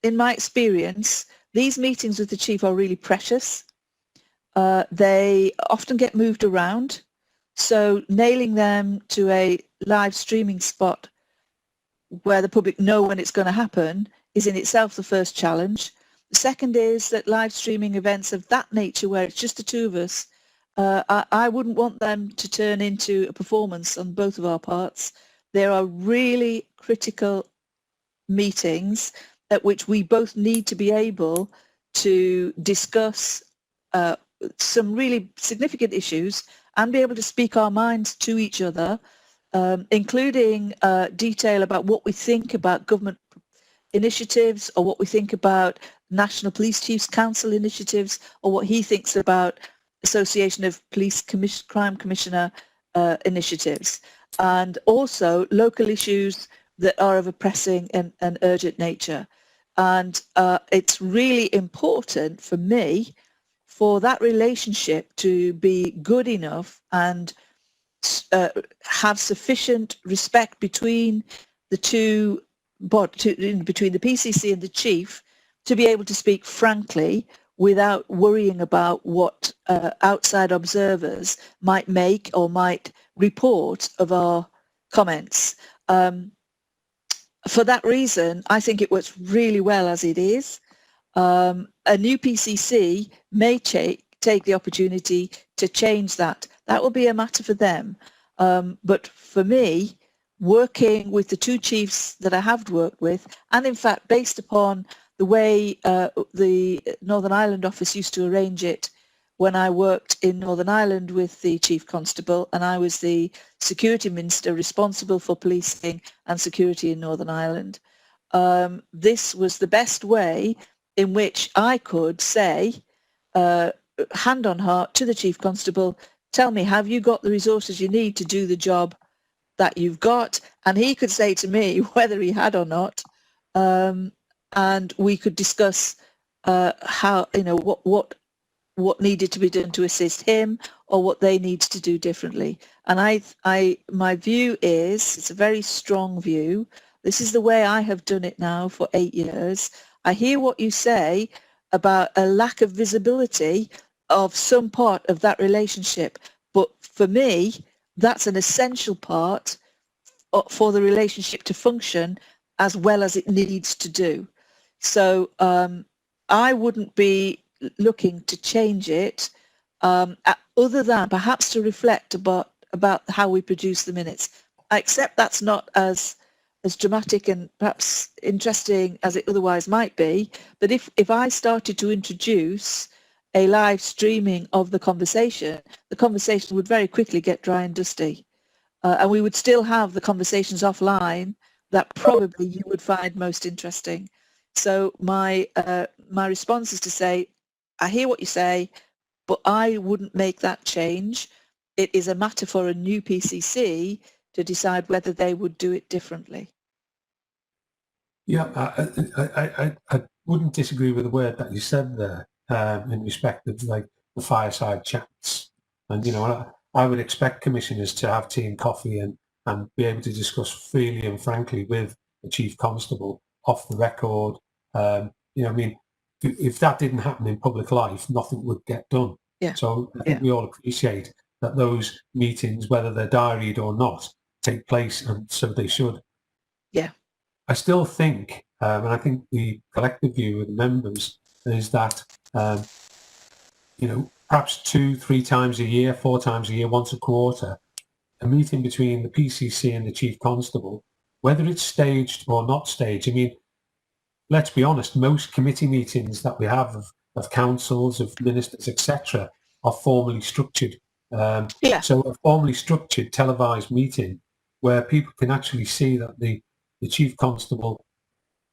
experience, these meetings with the chief are really precious. They often get moved around. So nailing them to a live streaming spot where the public know when it's going to happen is in itself the first challenge. The second is that live streaming events of that nature, where it's just the two of us, I wouldn't want them to turn into a performance on both of our parts. There are really critical meetings at which we both need to be able to discuss some really significant issues and be able to speak our minds to each other, including detail about what we think about government initiatives, or what we think about National Police Chiefs Council initiatives, or what he thinks about Association of Police Crime Commissioner initiatives, and also local issues that are of a pressing and urgent nature. And it's really important for me for that relationship to be good enough and have sufficient respect between the two, between the PCC and the chief, to be able to speak frankly without worrying about what outside observers might make or might report of our comments. For that reason, I think it works really well as it is. A new PCC may take the opportunity to change that. That will be a matter for them. But for me, working with the two chiefs that I have worked with, and in fact, based upon the way the Northern Ireland office used to arrange it when I worked in Northern Ireland with the Chief Constable, and I was the Security Minister responsible for policing and security in Northern Ireland. This was the best way in which I could say, hand on heart to the Chief Constable, tell me, have you got the resources you need to do the job that you've got? And he could say to me whether he had or not, and we could discuss how, you know, what needed to be done to assist him, or what they need to do differently. And my view is, it's a very strong view. This is the way I have done it now for 8 years. I hear what you say about a lack of visibility of some part of that relationship, but for me, that's an essential part for the relationship to function as well as it needs to do. So I wouldn't be looking to change it, other than perhaps to reflect about how we produce the minutes. I accept that's not as dramatic and perhaps interesting as it otherwise might be, but if I started to introduce a live streaming of the conversation would very quickly get dry and dusty, and we would still have the conversations offline that probably you would find most interesting. So my response is to say, I hear what you say, but I wouldn't make that change. It is a matter for a new PCC to decide whether they would do it differently. Yeah, I wouldn't disagree with the word that you said there, in respect of like the fireside chats. And, you know, I would expect commissioners to have tea and coffee and be able to discuss freely and frankly with the Chief Constable off the record. You know, I mean, if that didn't happen in public life, nothing would get done. Yeah. So I think we all appreciate that those meetings, whether they're diaried or not, take place, and so they should. Yeah. I still think, and I think the collective view of the members is that, you know, perhaps 2-3 times a year, 4 times a year, once a quarter, a meeting between the PCC and the Chief Constable, whether it's staged or not staged. I mean, let's be honest, most committee meetings that we have of councils, of ministers, etc., are formally structured. So a formally structured televised meeting where people can actually see that the Chief Constable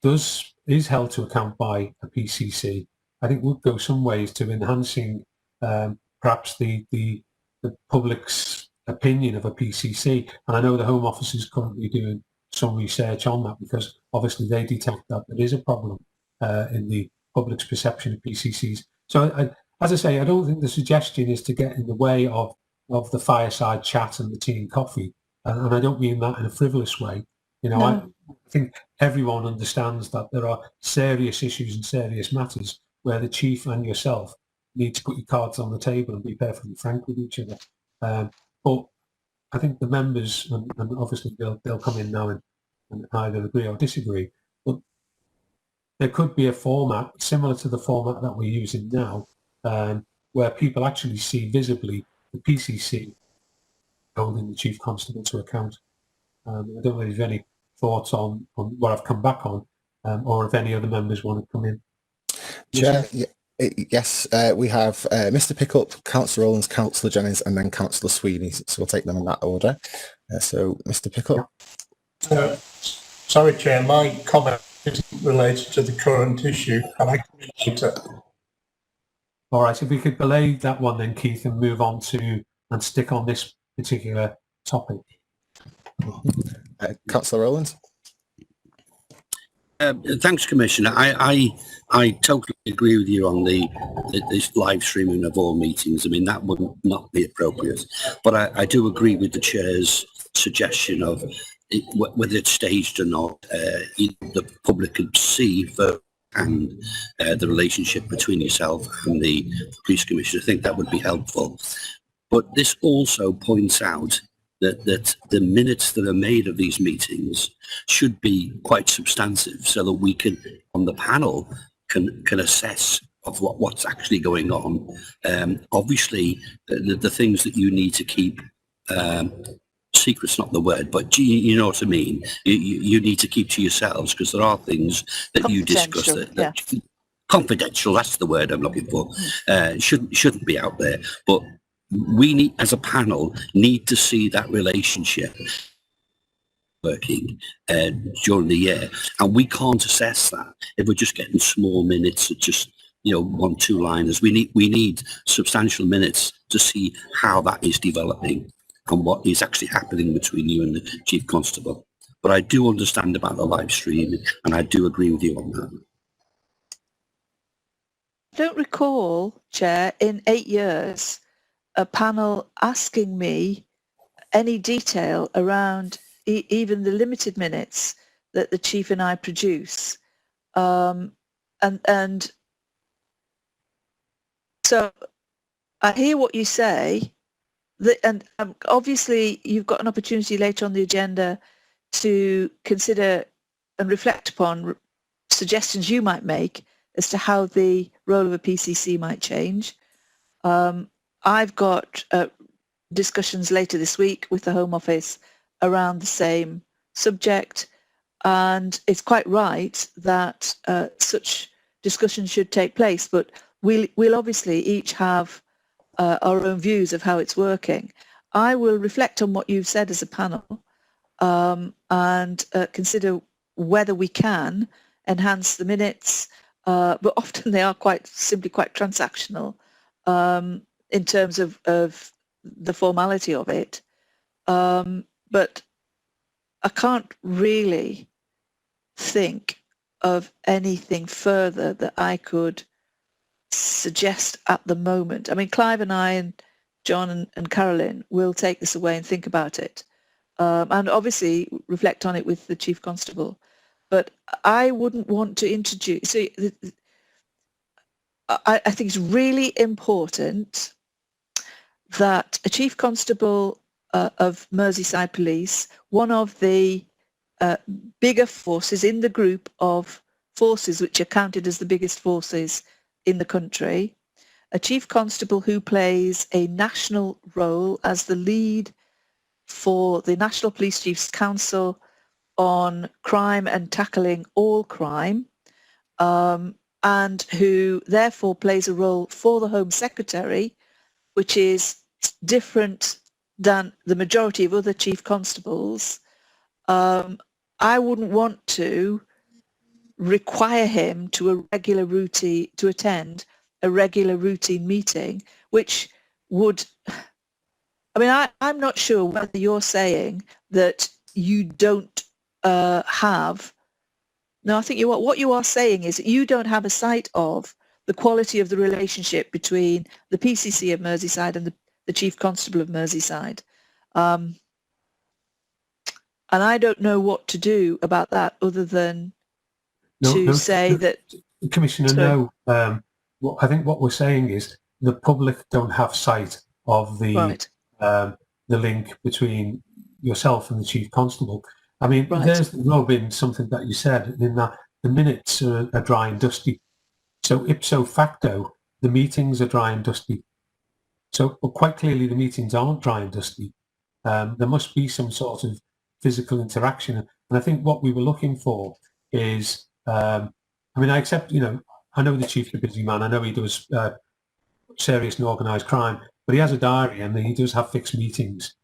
is held to account by a PCC, I think would go some ways to enhancing perhaps the public's opinion of a PCC. And I know the Home Office is currently doing some research on that, because obviously they detect that there is a problem in the public's perception of PCCs. So as I say, I don't think the suggestion is to get in the way of the fireside chat and the tea and coffee. And I don't mean that in a frivolous way. You know, no. I think everyone understands that there are serious issues and serious matters where the Chief and yourself need to put your cards on the table and be perfectly frank with each other. But I think the members, and obviously they'll come in now and either agree or disagree, but there could be a format similar to the format that we're using now, where people actually see visibly the PCC holding the Chief Constable to account. I don't know if you have any thoughts on what I've come back on, or if any other members want to come in. Chair, yes, we have Mr. Pickup, Councillor Rowlands, Councillor Jennings, and then Councillor Sweeney. So we'll take them in that order. So, Mr. Pickup. Sorry, Chair, my comment isn't related to the current issue. Can I come in later? All right, if we could belay that one then, Keith, and move on to and stick on this particular topic. Councillor Rowlands. Thanks, Commissioner. I totally agree with you on this live streaming of all meetings. I mean, that would not be appropriate. But I do agree with the Chair's suggestion of whether it's staged or not, the public could see and the relationship between yourself and the Police Commissioner. I think that would be helpful. But this also points out that the minutes that are made of these meetings should be quite substantive, so that we can, on the panel, can assess of what's actually going on. Obviously, the things that you need to keep, secret's not the word, but you know what I mean. You need to keep to yourselves, because there are things that you discuss that confidential. That's the word I'm looking for. Shouldn't be out there, but we need, as a panel, need to see that relationship working during the year, and we can't assess that if we're just getting small minutes of just 1-2 liners. We need substantial minutes to see how that is developing and what is actually happening between you and the Chief Constable. But I do understand about the live stream, and I do agree with you on that. I don't recall, Chair, in 8 years, a panel asking me any detail around even the limited minutes that the Chief and I produce. And so I hear what you say, and obviously you've got an opportunity later on the agenda to consider and reflect upon suggestions you might make as to how the role of a PCC might change. I've got discussions later this week with the Home Office around the same subject, and it's quite right that such discussions should take place, but we'll obviously each have our own views of how it's working. I will reflect on what you've said as a panel and consider whether we can enhance the minutes, but often they are quite transactional in terms of the formality of it. But I can't really think of anything further that I could suggest at the moment. I mean, Clive and I and John and Carolyn will take this away and think about it, and obviously reflect on it with the Chief Constable. But I wouldn't want to introduce. So I think it's really important that a Chief Constable of Merseyside Police, one of the bigger forces in the group of forces which are counted as the biggest forces in the country, a Chief Constable who plays a national role as the lead for the National Police Chiefs Council on crime and tackling all crime, and who therefore plays a role for the Home Secretary, which is different than the majority of other Chief Constables. I wouldn't want to require him to attend a regular routine meeting, which would, I mean, I'm not sure whether you're saying that you don't have, no, I think what you are saying is that you don't have a sight of the quality of the relationship between the PCC of Merseyside and the Chief Constable of Merseyside. And I don't know what to do about that other than say that... Commissioner, sorry. no. I think what we're saying is the public don't have sight of the Right. The link between yourself and the Chief Constable. I mean, Right. there's the rub in something that you said, in that the minutes are dry and dusty. So ipso facto, the meetings are dry and dusty. So well, quite clearly the meetings aren't dry and dusty. There must be some sort of physical interaction. And I think what we were looking for is, I mean, I accept, you know, I know the Chief's a busy man. I know he does serious and organised crime, but he has a diary and he does have fixed meetings,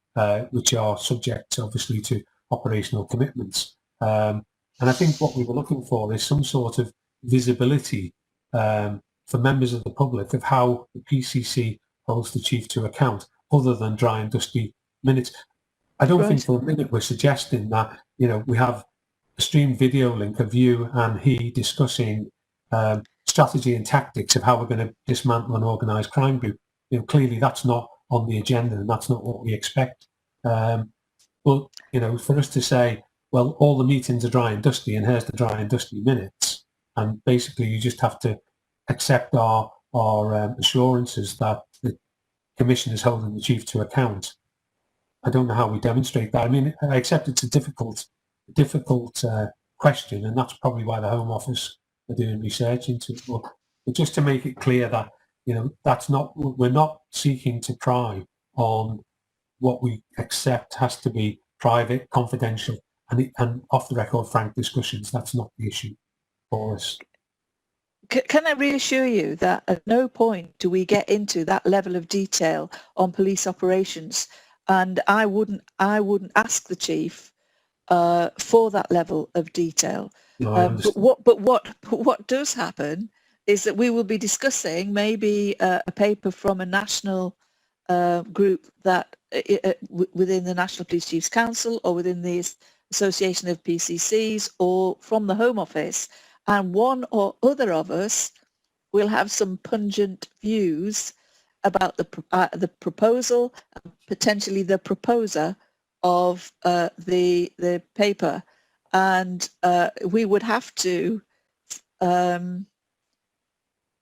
which are subject, obviously, to operational commitments. And I think what we were looking for is some sort of visibility for members of the public of how the PCC holds the Chief to account, other than dry and dusty minutes. I don't think for a minute we're suggesting that, you know, we have a streamed video link of you and he discussing strategy and tactics of how we're going to dismantle an organised crime group. You know, clearly that's not on the agenda and that's not what we expect. But, you know, for us to say, well, all the meetings are dry and dusty and here's the dry and dusty minutes, and basically you just have to accept our assurances that the Commission is holding the Chief to account. I don't know how we demonstrate that. I mean, I accept it's a difficult question, and that's probably why the Home Office are doing research into it. But just to make it clear that, you know, that's not, we're not seeking to pry on what we accept has to be private, confidential, and off the record frank discussions. That's not the issue for us. Can I reassure you that at no point do we get into that level of detail on police operations, and I wouldn't ask the Chief for that level of detail. No, but what does happen is that we will be discussing maybe a paper from a national group that within the National Police Chiefs Council or within the Association of PCCs or from the Home Office, and one or other of us will have some pungent views about the proposal, potentially the proposer of the paper, and we would have to.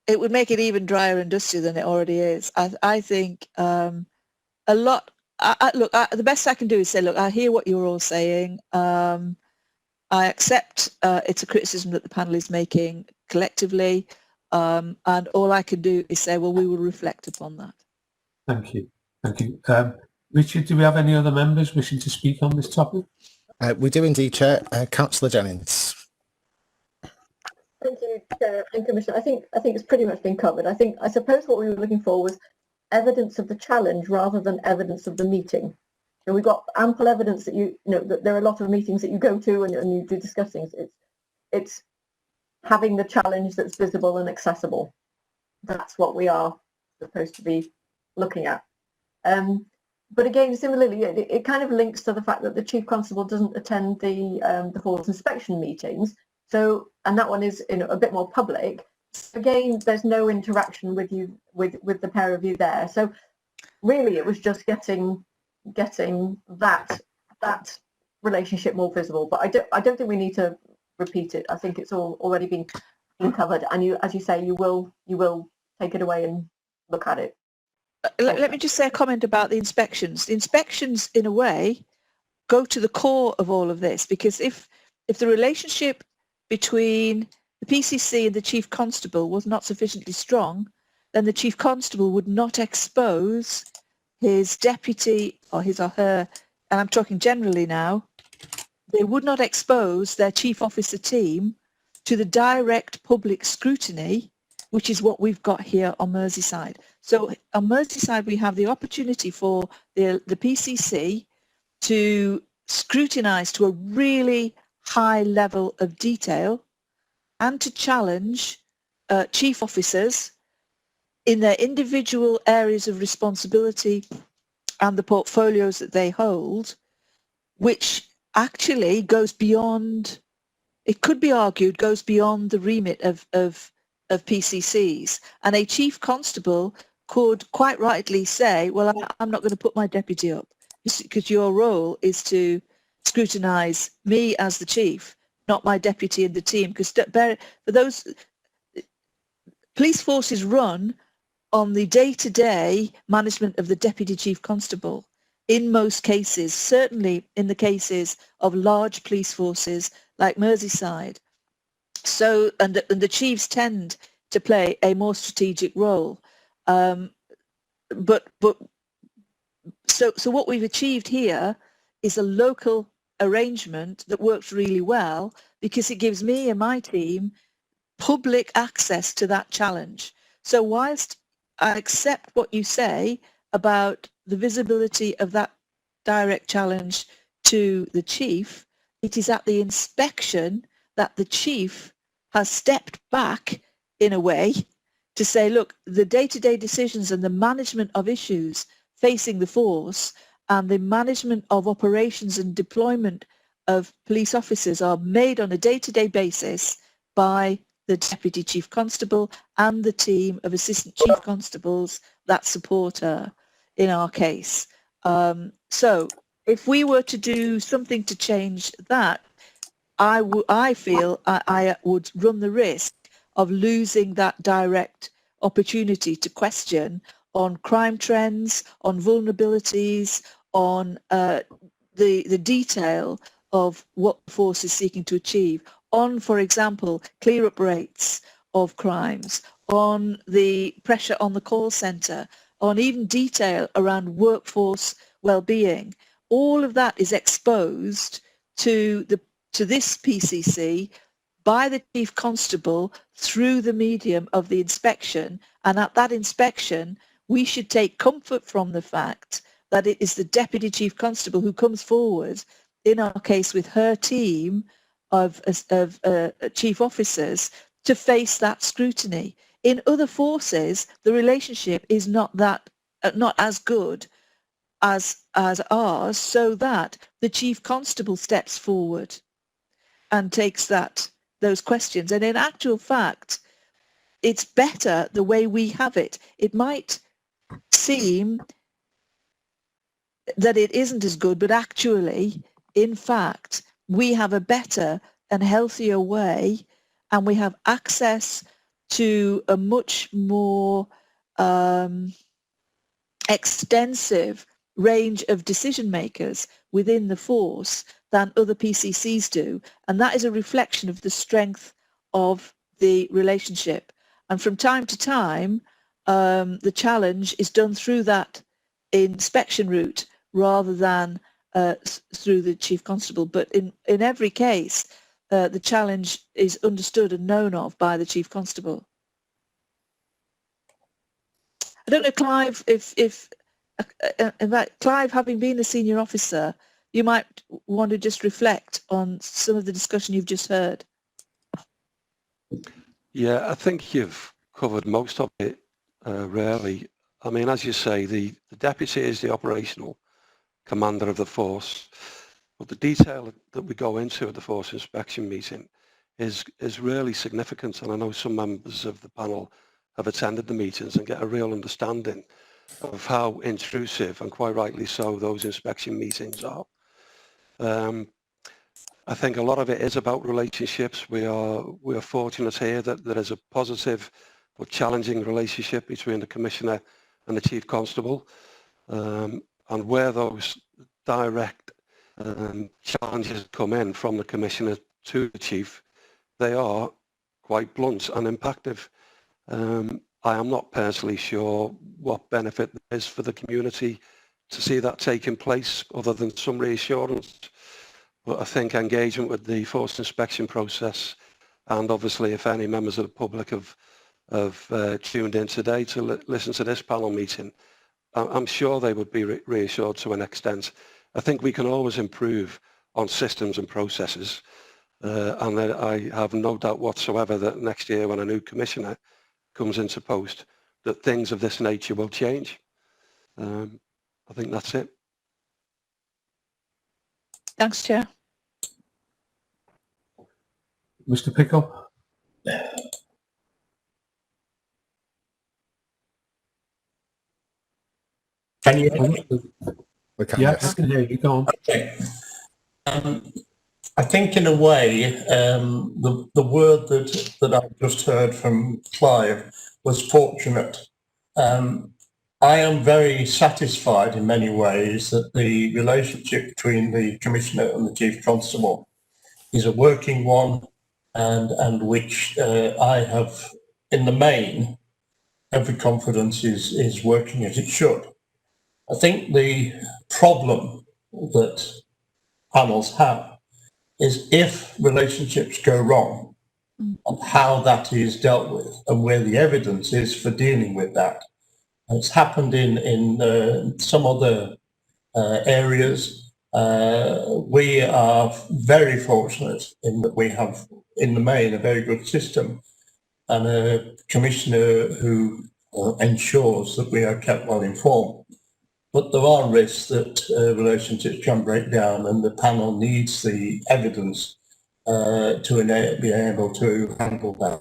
It would make it even drier and dustier than it already is. I think a lot. Look, the best I can do is say, look, I hear what you're all saying. I accept it's a criticism that the panel is making collectively, and all I can do is say, well, we will reflect upon that. Thank you. Thank you. Richard, do we have any other members wishing to speak on this topic? We do indeed, Chair. Councillor Jennings. Thank you, Chair and Commissioner. I think it's pretty much been covered. I suppose what we were looking for was evidence of the challenge rather than evidence of the meeting. And we've got ample evidence that that there are a lot of meetings that you go to and you do discuss things. It's having the challenge that's visible and accessible. That's what we are supposed to be looking at. But again, similarly, it kind of links to the fact that the Chief Constable doesn't attend the force inspection meetings. So, and that one is a bit more public. Again, there's no interaction with you with the pair of you there. So, really, it was just getting that relationship more visible. But I don't think we need to repeat it. I think it's all already been covered. And you, as you say, you will take it away and look at it. Let me just say a comment about the inspections. The inspections, in a way, go to the core of all of this, because if the relationship between the PCC and the Chief Constable was not sufficiently strong, then the Chief Constable would not expose his deputy or his or her, and I'm talking generally now, they would not expose their Chief Officer team to the direct public scrutiny, which is what we've got here on Merseyside. So on Merseyside, we have the opportunity for the PCC to scrutinise to a really high level of detail and to challenge chief officers in their individual areas of responsibility and the portfolios that they hold, which actually goes beyond, it could be argued, goes beyond the remit of PCCs. And a chief constable could quite rightly say, well, I'm not going to put my deputy up because your role is to scrutinise me as the chief, not my deputy and the team. Because for those police forces run on the day-to-day management of the deputy chief constable in most cases, certainly in the cases of large police forces like Merseyside. So, and the chiefs tend to play a more strategic role. So what we've achieved here is a local arrangement that works really well because it gives me and my team public access to that challenge. So whilst I accept what you say about the visibility of that direct challenge to the chief, it is at the inspection that the chief has stepped back in a way to say, look, the day-to-day decisions and the management of issues facing the force and the management of operations and deployment of police officers are made on a day-to-day basis by the Deputy Chief Constable and the team of Assistant Chief Constables that support her in our case. So if we were to do something to change that, I feel I would run the risk of losing that direct opportunity to question on crime trends, on vulnerabilities, on the detail of what the force is seeking to achieve, on, for example, clear-up rates of crimes, on the pressure on the call centre, on even detail around workforce well-being. All of that is exposed to this PCC by the Chief Constable through the medium of the inspection, and at that inspection we should take comfort from the fact that it is the Deputy Chief Constable who comes forward, in our case with her team of chief officers, to face that scrutiny. In other forces, the relationship is not that not as good as ours, so that the Chief Constable steps forward and takes those questions. And in actual fact, it's better the way we have it. It might seem that it isn't as good, but actually, in fact, we have a better and healthier way, and we have access to a much more extensive range of decision makers within the force than other PCCs do. And that is a reflection of the strength of the relationship. And from time to time, the challenge is done through that inspection route rather than through the Chief Constable. But in every case, the challenge is understood and known of by the Chief Constable. I don't know, Clive, if in fact, Clive, having been a senior officer, you might want to just reflect on some of the discussion you've just heard. Yeah, I think you've covered most of it, really. I mean, as you say, the deputy is the operational commander of the force, but the detail that we go into at the force inspection meeting is really significant, and I know some members of the panel have attended the meetings and get a real understanding of how intrusive, and quite rightly so, those inspection meetings are. I think a lot of it is about relationships. We are fortunate here that there is a positive but challenging relationship between the Commissioner and the Chief Constable, and where those direct challenges come in from the Commissioner to the Chief, they are quite blunt and impactful. I am not personally sure what benefit there is for the community to see that taking place, other than some reassurance. But I think engagement with the force inspection process, and obviously if any members of the public have tuned in today to listen to this panel meeting, I'm sure they would be reassured to an extent. I think we can always improve on systems and processes, and I have no doubt whatsoever that next year, when a new commissioner comes into post, that things of this nature will change. I think that's it. Thanks, Chair. Mr. Pickle? Can you hear me? We can, Yeah, yes. I can hear you. Go on. Okay. I think in a way, the word that I've just heard from Clive was fortunate. I am very satisfied in many ways that the relationship between the Commissioner and the Chief Constable is a working one, and which I have, in the main, every confidence is working as it should. I think the problem that panels have is if relationships go wrong, and how that is dealt with and where the evidence is for dealing with that. It's happened in some other areas. We are very fortunate in that we have, in the main, a very good system and a commissioner who ensures that we are kept well informed. But there are risks that relationships can break down, and the panel needs the evidence to be able to handle that.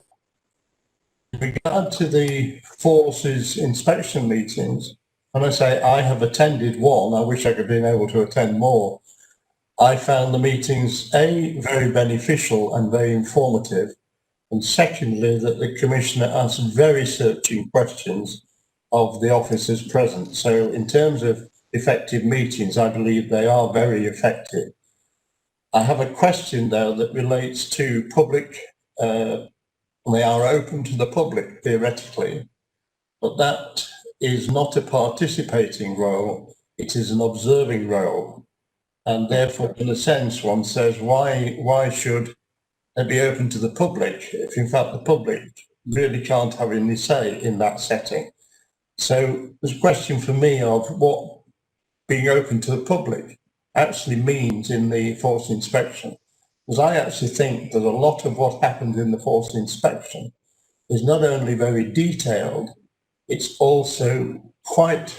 In regard to the forces inspection meetings, when I say I have attended one, I wish I could have been able to attend more. I found the meetings, A, very beneficial and very informative, and secondly, that the Commissioner asked very searching questions of the officers present. So in terms of effective meetings, I believe they are very effective. I have a question though that relates to public, they are open to the public theoretically, but that is not a participating role, it is an observing role. And therefore, in a sense, one says, why should it be open to the public if in fact the public really can't have any say in that setting? So there's a question for me of what being open to the public actually means in the force inspection. Because I actually think that a lot of what happened in the force inspection is not only very detailed, it's also quite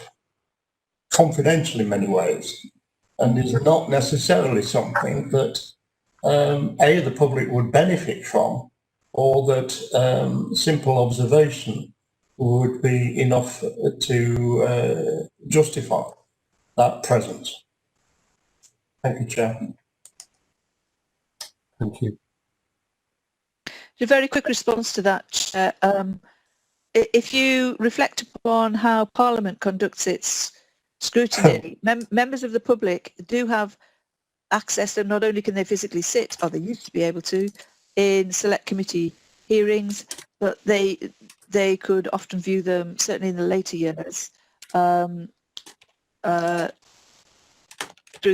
confidential in many ways, and is not necessarily something that A, the public would benefit from, or that simple observation would be enough to justify that presence. Thank you, Chair. Thank you. A very quick response to that, Chair. If you reflect upon how Parliament conducts its scrutiny, members of the public do have access, and not only can they physically sit, or they used to be able to, in select committee hearings, but they could often view them, certainly in the later years,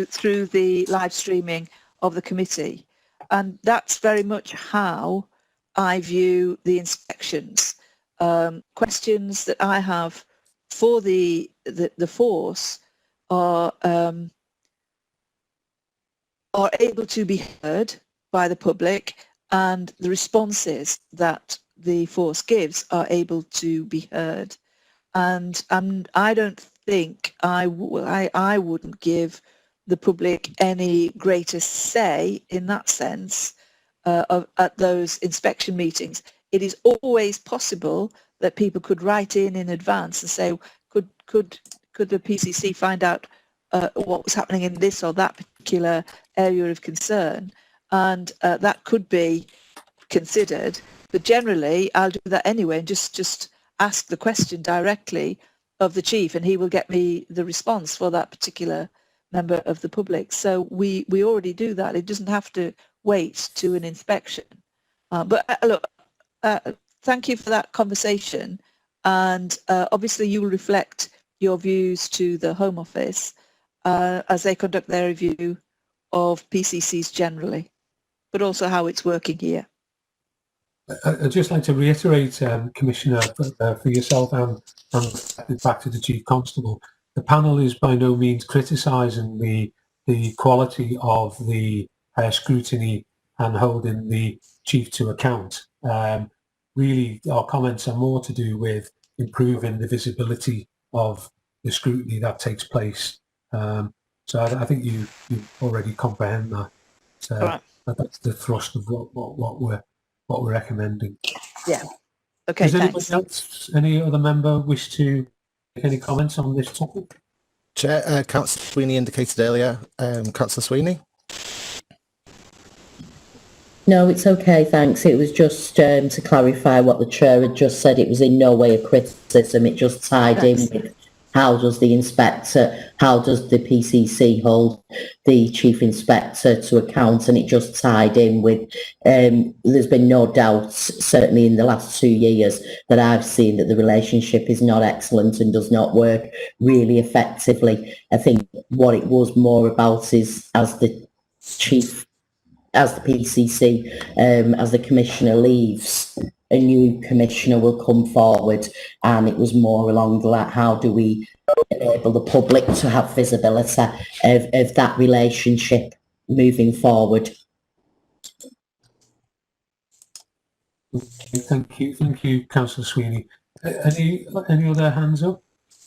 through the live streaming of the committee. And that's very much how I view the inspections. Questions that I have for the force are able to be heard by the public, and the responses that the force gives are able to be heard. And I don't think I wouldn't give the public any greater say in that sense at those inspection meetings. It is always possible that people could write in advance and say, could the PCC find out what was happening in this or that particular area of concern, and that could be considered. But generally, I'll do that anyway and just ask the question directly of the chief, and he will get me the response for that particular member of the public. So we already do that. It doesn't have to wait to an inspection. But look, thank you for that conversation, and obviously you will reflect your views to the Home Office as they conduct their review of PCCs generally, but also how it's working here. I'd just like to reiterate, Commissioner, for yourself and back to the Chief Constable, the panel is by no means criticising the quality of the scrutiny and holding the Chief to account. Really, our comments are more to do with improving the visibility of the scrutiny that takes place. So I think you already comprehend that. So right. That's the thrust of what we're recommending. Yeah. Okay. Does anybody else, any other member, wish to make any comments on this topic? Chair, Councillor Sweeney indicated earlier. Councillor Sweeney. No, it's okay, thanks. It was just to clarify what the chair had just said. It was in no way a criticism. It just tied in with how does the PCC hold the chief inspector to account, and it just tied in with, there's been no doubt, certainly in the last 2 years, that I've seen that the relationship is not excellent and does not work really effectively. I think what it was more about is as the PCC, as the commissioner leaves, a new commissioner will come forward, and it was more along the line, how do we enable the public to have visibility of that relationship moving forward. Thank you, Councillor Sweeney. Any other hands up?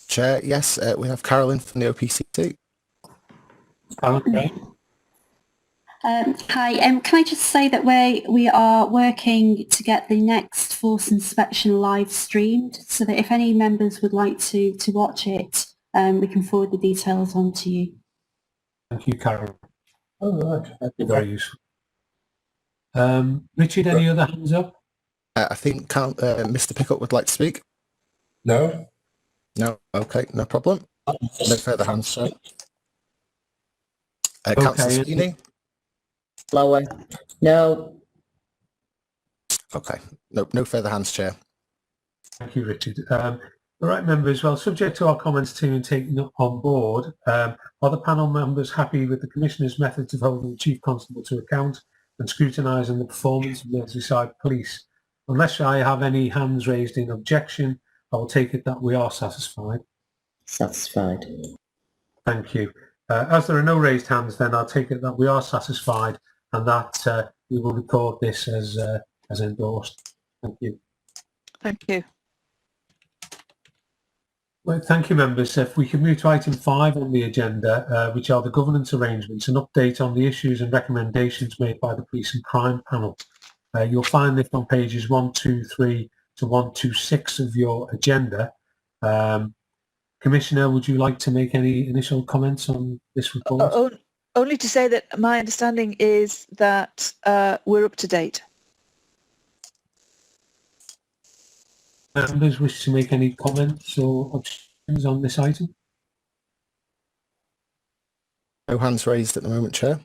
Chair, yes, we have Carolyn from the OPCT. Okay. Hi, can I just say that we are working to get the next force inspection live streamed, so that if any members would like to watch it, we can forward the details on to you. Thank you, Carol. Oh, right. That'd be very useful. Richard, any other hands up? I think Mr. Pickup would like to speak. No. No. Okay, no problem. No further hands, sir. Okay. Councillor Sweeney. Lower. No. Okay. No further hands, Chair. Thank you, Richard. All right, members. Well, subject to our comments to and taken on board, are the panel members happy with the Commissioner's methods of holding the Chief Constable to account and scrutinising the performance of Merseyside Police? Unless I have any hands raised in objection, I will take it that we are satisfied. Satisfied. Thank you. As there are no raised hands, then I'll take it that we are satisfied, and that we will record this as endorsed. Thank you. Thank you. Well, thank you, members. If we could move to item 5 on the agenda, which are the governance arrangements, an update on the issues and recommendations made by the Police and Crime Panel. You'll find this on pages 123 to 126 of your agenda. Commissioner, would you like to make any initial comments on this report? Only to say that my understanding is that we're up to date. Members wish to make any comments or objections on this item? No hands raised at the moment, Chair.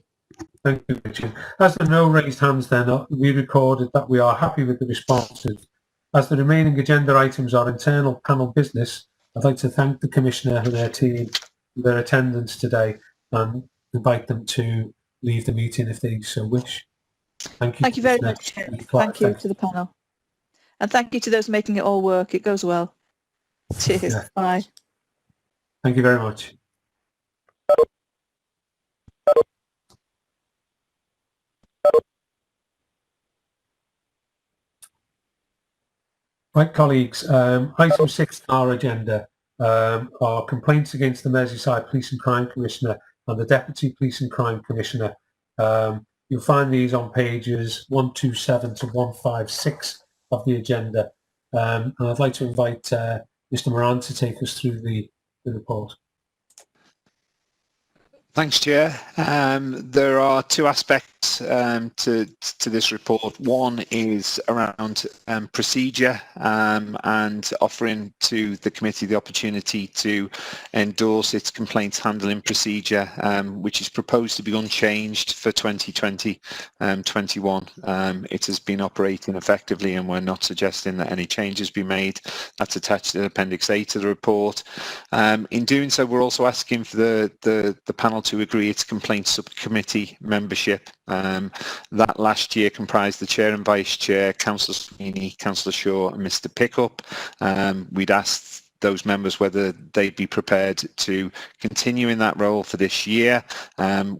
Thank you, Richard. As there are no raised hands then, we recorded that we are happy with the responses. As the remaining agenda items are internal panel business, I'd like to thank the Commissioner and their team for their attendance today and invite them to leave the meeting if they so wish. Thank you. Thank you very much. Thank you to the panel. And thank you to those making it all work. It goes well. Cheers. Yeah. Bye. Thank you very much. Right, colleagues, item 6 on our agenda are complaints against the Merseyside Police and Crime Commissioner and the Deputy Police and Crime Commissioner. You'll find these on pages 127 to 156 of the agenda. And I'd like to invite Mr. Moran to take us through the report. Thanks, Chair. There are two aspects to this report. One is around procedure and offering to the committee the opportunity to endorse its complaints handling procedure, which is proposed to be unchanged for 2020-21. It has been operating effectively and we're not suggesting that any changes be made. That's attached to Appendix A to the report. In doing so, we're also asking for the panel to agree its complaints subcommittee membership. That last year comprised the chair and vice chair, Councillor Sweeney, Councillor Shaw and Mr Pickup. We'd asked those members whether they'd be prepared to continue in that role for this year,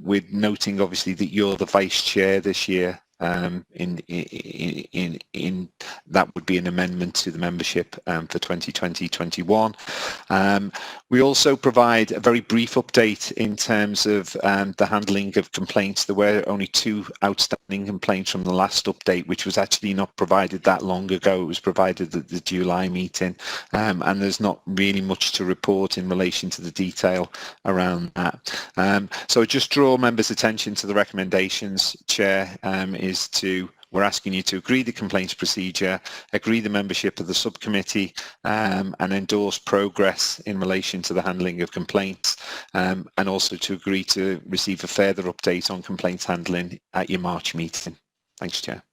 with noting obviously that you're the vice chair this year. In that would be an amendment to the membership for 2020-21. We also provide a very brief update in terms of the handling of complaints. There were only 2 outstanding complaints from the last update, which was actually not provided that long ago. It was provided at the July meeting, and there's not really much to report in relation to the detail around that. So I just draw members' attention to the recommendations, Chair, we're asking you to agree the complaints procedure, agree the membership of the subcommittee, and endorse progress in relation to the handling of complaints, and also to agree to receive a further update on complaints handling at your March meeting. Thanks, Chair.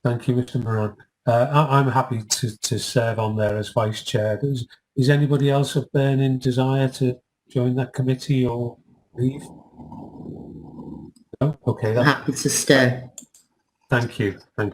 Thank you, Mr. Moran. I'm happy to serve on there as Vice Chair. Is anybody else of burning desire to join that committee or leave? No? Okay. I'm happy to stay. Thank you. We've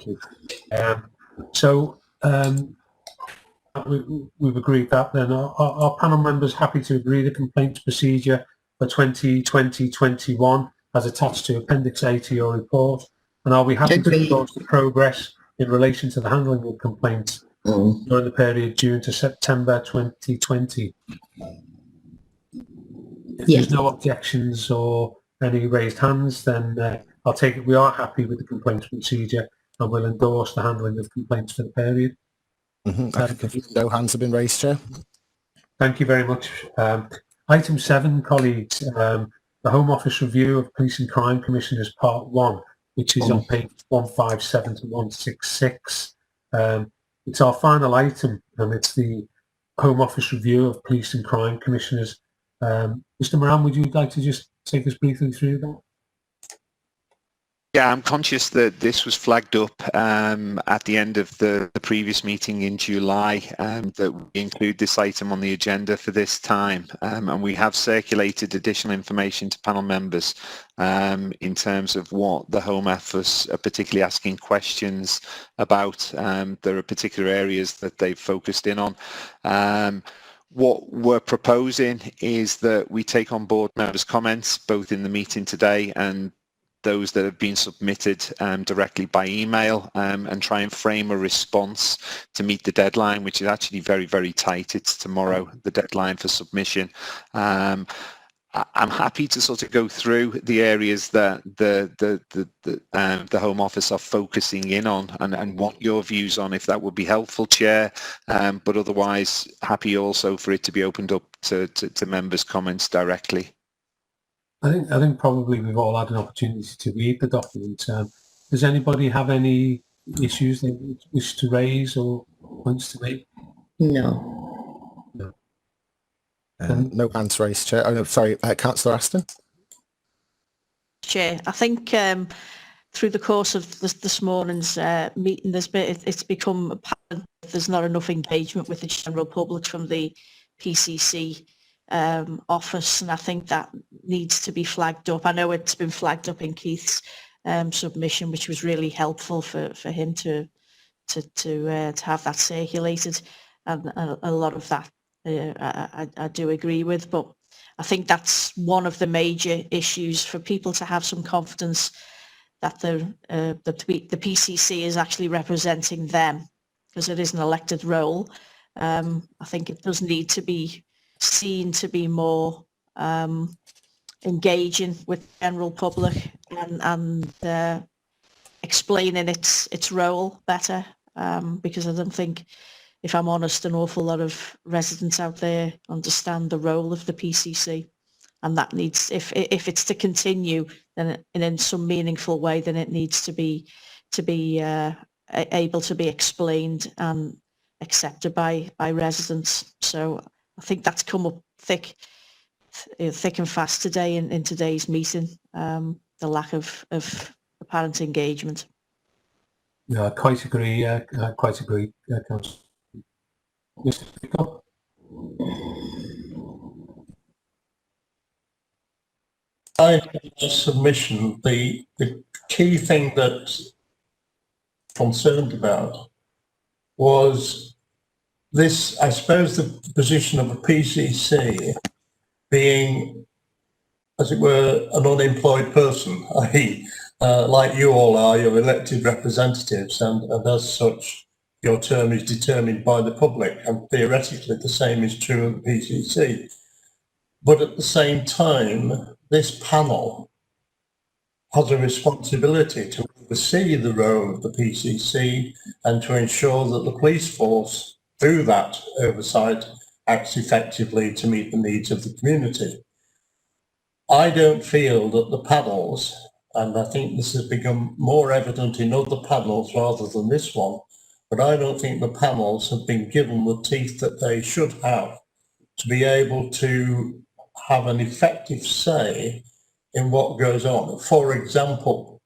agreed that then. Are panel members happy to agree the complaints procedure for 2020-21 as attached to Appendix A to your report? And are we happy to endorse the progress in relation to the handling of complaints during the period June to September 2020? If there's no objections or any raised hands, then I'll take it we are happy with the complaints procedure and will endorse the handling of complaints for the period. No hands have been raised, Chair. Thank you very much. Item 7, colleagues, the Home Office review of Police and Crime Commissioners Part 1, which is on page 157 to 166. It's our final item, and it's the Home Office review of Police and Crime Commissioners. Mr. Moran, would you like to just take us briefly through that? Yeah, I'm conscious that this was flagged up at the end of the previous meeting in July, that we include this item on the agenda for this time, and we have circulated additional information to panel members in terms of what the Home Office are particularly asking questions about. There are particular areas that they've focused in on. What we're proposing is that we take on board members' comments, both in the meeting today and those that have been submitted directly by email and try and frame a response to meet the deadline, which is actually very, very tight. It's tomorrow, the deadline for submission. I'm happy to sort of go through the areas that the Home Office are focusing in on and want your views on, if that would be helpful, Chair. But otherwise, happy also for it to be opened up to members' comments directly. I think probably we've all had an opportunity to read the document. Does anybody have any issues they wish to raise or points to make? No. No. No hands raised, Chair. Oh, no, sorry, Councillor Aston. Chair, I think through the course of this morning's meeting, it's become apparent that there's not enough engagement with the general public from the PCC office, and I think that needs to be flagged up. I know it's been flagged up in Keith's submission, which was really helpful for him to have that circulated, and a lot of that I do agree with, but I think that's one of the major issues for people to have some confidence that the PCC is actually representing them, because it is an elected role. I think it does need to be seen to be more engaging with the general public and explaining its role better, because I don't think, if I'm honest, an awful lot of residents out there understand the role of the PCC, and that needs, if it's to continue, then in some meaningful way, then it needs to be able to be explained and accepted by residents. So I think that's come up thick and fast today in today's meeting. The lack of apparent engagement. Yeah, I quite agree. Councillor. Mr. Pickup. I think the submission, the key thing that I'm concerned about was this, I suppose, the position of a PCC being, as it were, an unemployed person, i.e. Like you all are, you're elected representatives, and as such, your term is determined by the public, and theoretically the same is true of the PCC. But at the same time, this panel has a responsibility to oversee the role of the PCC and to ensure that the police force, through that oversight, acts effectively to meet the needs of the community. I don't feel that the panels, and I think this has become more evident in other panels rather than this one, but I don't think the panels have been given the teeth that they should have to be able to have an effective say in what goes on. For example,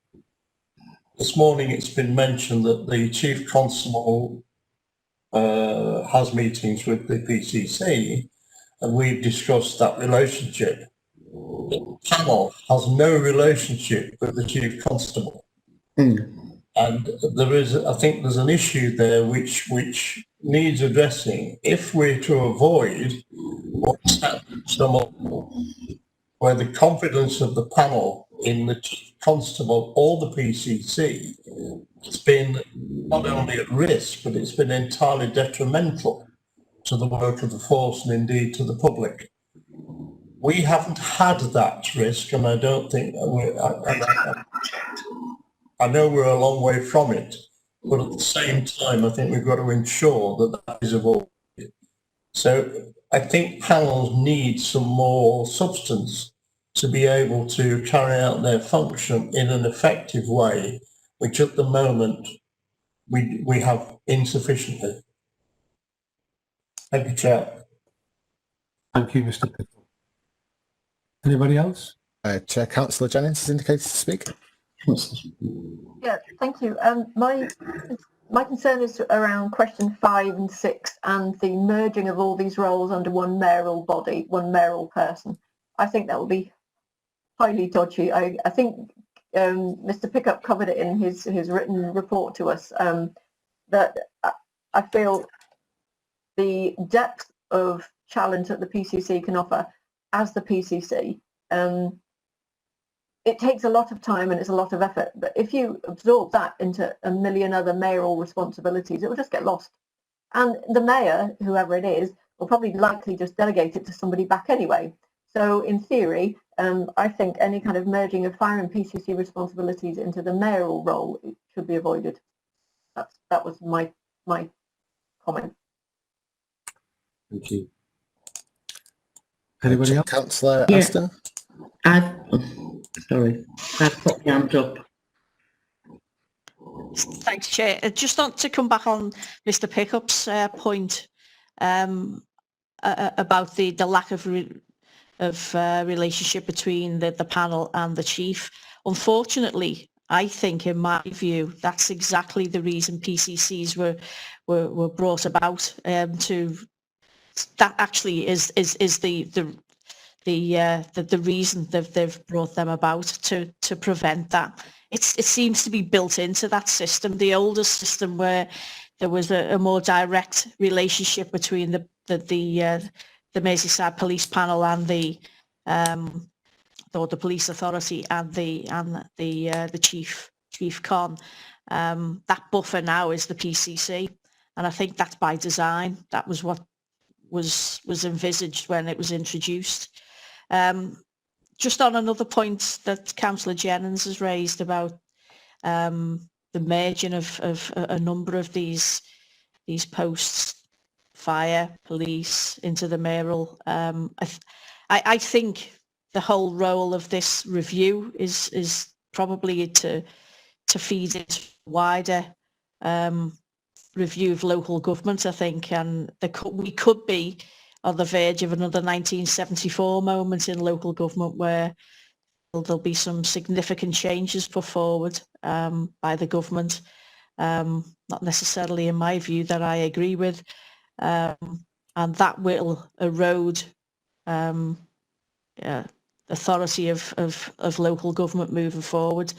this morning it's been mentioned that the Chief Constable has meetings with the PCC, and we've discussed that relationship. The panel has no relationship with the Chief Constable. And there is, I think there's an issue there which needs addressing if we're to avoid what's happened where the confidence of the panel in the Chief Constable or the PCC has been not only at risk, but it's been entirely detrimental to the work of the force and indeed to the public. We haven't had that risk, and I don't think I know we're a long way from it, but at the same time, I think we've got to ensure that that is avoided. So I think panels need some more substance to be able to carry out their function in an effective way, which at the moment we have insufficiently. Thank you, Chair. Thank you, Mr. Pickle. Anybody else? Chair, Councillor Jennings is indicated to speak. Yeah, thank you. My concern is around question 5 and 6 and the merging of all these roles under one mayoral body, one mayoral person. I think that will be highly dodgy. I think Mr. Pickup covered it in his written report to us, that I feel the depth of challenge that the PCC can offer as the PCC it takes a lot of time and it's a lot of effort. But if you absorb that into a million other mayoral responsibilities, it will just get lost. And the mayor, whoever it is, will probably likely just delegate it to somebody back anyway. So in theory, I think any kind of merging of fire and PCC responsibilities into the mayoral role should be avoided. That was my comment. Thank you. Anybody else? Councillor Yeah. Aston? I've put my hand up. Thanks, Chair. Just on to come back on Mr. Pickup's point about the lack of relationship between the panel and the chief. Unfortunately, I think, in my view, that's exactly the reason PCCs were brought about. That actually is the reason they've brought them about, to prevent that. It seems to be built into that system, the older system, where there was a more direct relationship between the Merseyside Police Panel and the police authority and the chief con. That buffer now is the PCC, and I think that's by design. That was what was envisaged when it was introduced. Just on another point that Councillor Jennings has raised about the merging of a number of these posts, fire, police, into the mayoral. I think the whole role of this review is probably to feed into wider review of local government, I think, and we could be on the verge of another 1974 moment in local government, where there'll be some significant changes put forward by the government, not necessarily in my view that I agree with, and that will erode authority of local government moving forward,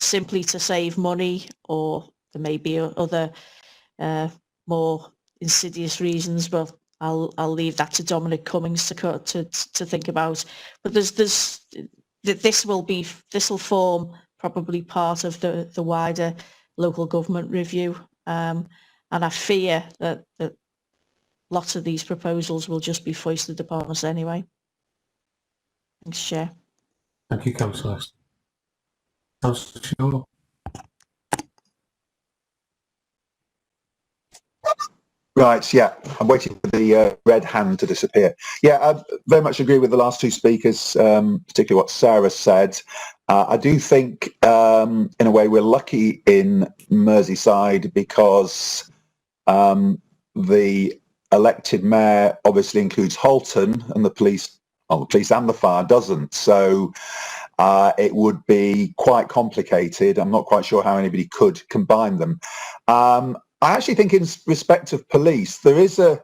simply to save money, or there may be other more insidious reasons, but I'll leave that to Dominic Cummings to think about. But this will form probably part of the wider local government review, and I fear that lots of these proposals will just be foisted upon us anyway. Thanks, Chair. Thank you, Councillor. Councillor Shaw. Right, yeah, I'm waiting for the red hand to disappear. Yeah, I very much agree with the last two speakers, particularly what Sarah said. I do think, in a way, we're lucky in Merseyside because the elected mayor obviously includes Halton, and the police, well, the police and the fire doesn't. So it would be quite complicated. I'm not quite sure how anybody could combine them. I actually think, in respect of police, there is a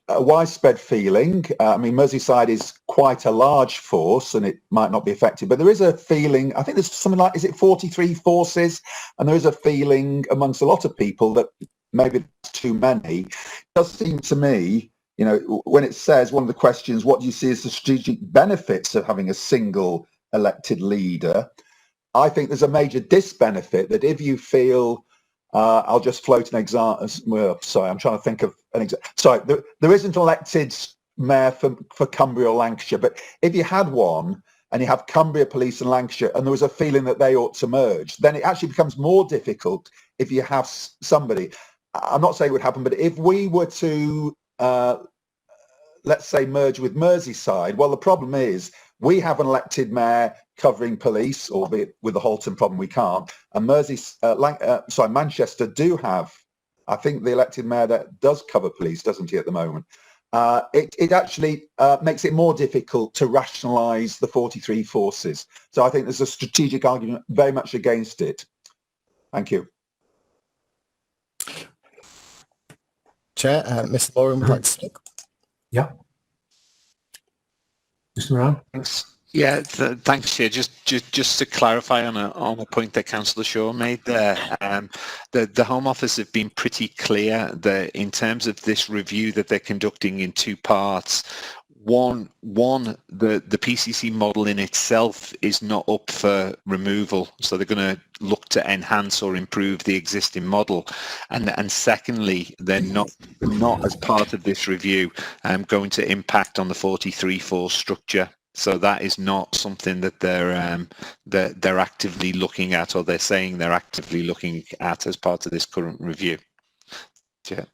widespread feeling. I mean, Merseyside is quite a large force, and it might not be affected, but there is a feeling. I think there's something like, is it 43 forces? And there is a feeling amongst a lot of people that maybe it's too many. It does seem to me, you know, when it says, one of the questions, what do you see as the strategic benefits of having a single elected leader? I think there's a major disbenefit that if you feel, I'll just float an example. Well, sorry, I'm trying to think of an example. Sorry, there isn't an elected mayor for Cumbria or Lancashire, but if you had one and you have Cumbria Police and Lancashire, and there was a feeling that they ought to merge, then it actually becomes more difficult if you have somebody. I'm not saying it would happen, but if we were to, let's say, merge with Merseyside, well, the problem is we have an elected mayor covering police, albeit with the Halton problem we can't. And Manchester do have, I think, the elected mayor that does cover police, doesn't he, at the moment? It actually makes it more difficult to rationalise the 43 forces. So I think there's a strategic argument very much against it. Thank you. Chair, Mr. Moran would like to speak. Yeah. Mr. Moran. Thanks. Yeah, thanks, Chair. Just to clarify on a point that Councillor Shaw made there, the Home Office have been pretty clear that in terms of this review that they're conducting in two parts, the PCC model in itself is not up for removal, so they're going to look to enhance or improve the existing model, and secondly, they're not as part of this review going to impact on the 43-4 structure. So that is not something that they're actively looking at, or they're saying they're actively looking at as part of this current review. Chair.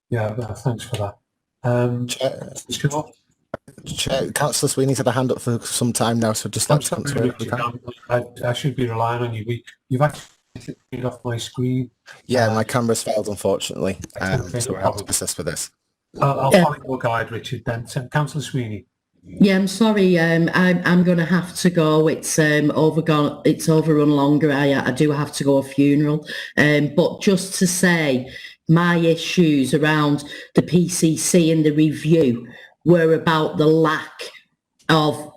Yeah, thanks for that. Chair, Councillor Sweeney's had a hand up for some time now, so just like to come to it. I should be relying on you. You've actually taken it off my screen. Yeah, my camera's failed, unfortunately. Okay, so we're out to persist with this. I'll follow your guide, Richard, then. Councillor Sweeney. Yeah, I'm sorry. I'm going to have to go. It's overrun longer. I do have to go a funeral. But just to say, my issues around the PCC and the review were about the lack of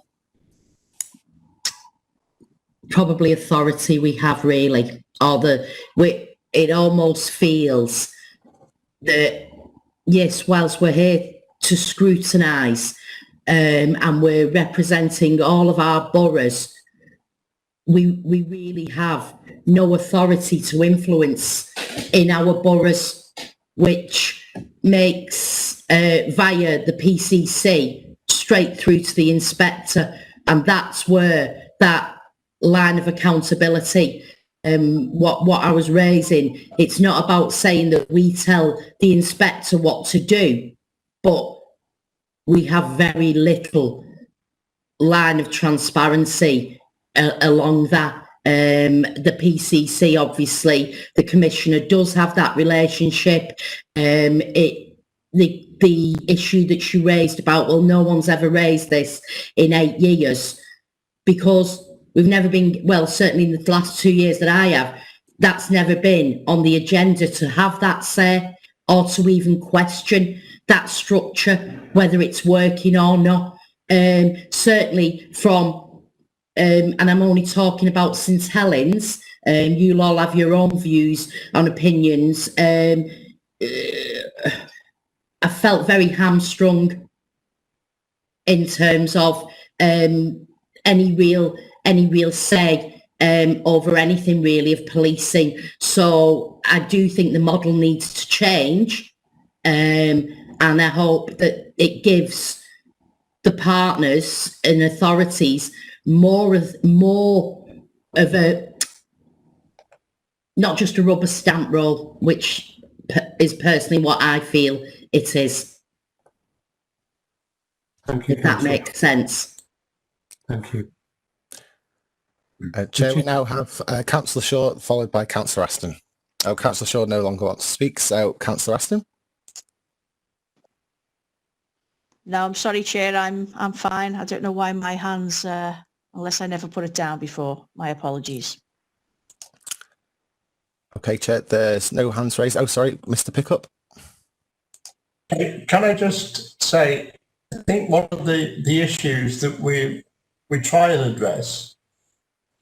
probably authority we have, really, or it almost feels that, yes, whilst we're here to scrutinise and we're representing all of our boroughs, we really have no authority to influence in our boroughs, which makes via the PCC straight through to the inspector, and that's where that line of accountability, what I was raising, it's not about saying that we tell the inspector what to do, but we have very little line of transparency along that. The PCC, obviously, the Commissioner does have that relationship. The issue that she raised about, well, no one's ever raised this in 8 years, because we've never been, well, certainly in the last 2 years that I have, that's never been on the agenda to have that say, or to even question that structure, whether it's working or not. Certainly from, and I'm only talking about St Helens, you'll all have your own views and opinions. I felt very hamstrung in terms of any real say over anything really of policing. So I do think the model needs to change, and I hope that it gives the partners and authorities more of a, not just a rubber stamp role, which is personally what I feel it is. Thank you, if that makes sense. Thank you. Chair, we now have Councillor Shaw followed by Councillor Aston. Oh, Councillor Shaw no longer wants to speak, so Councillor Aston. No, I'm sorry, Chair. I'm fine. I don't know why my hands, unless I never put it down before. My apologies. Okay, Chair. There's no hands raised. Oh, sorry, Mr. Pickup. Can I just say, I think one of the issues that we try and address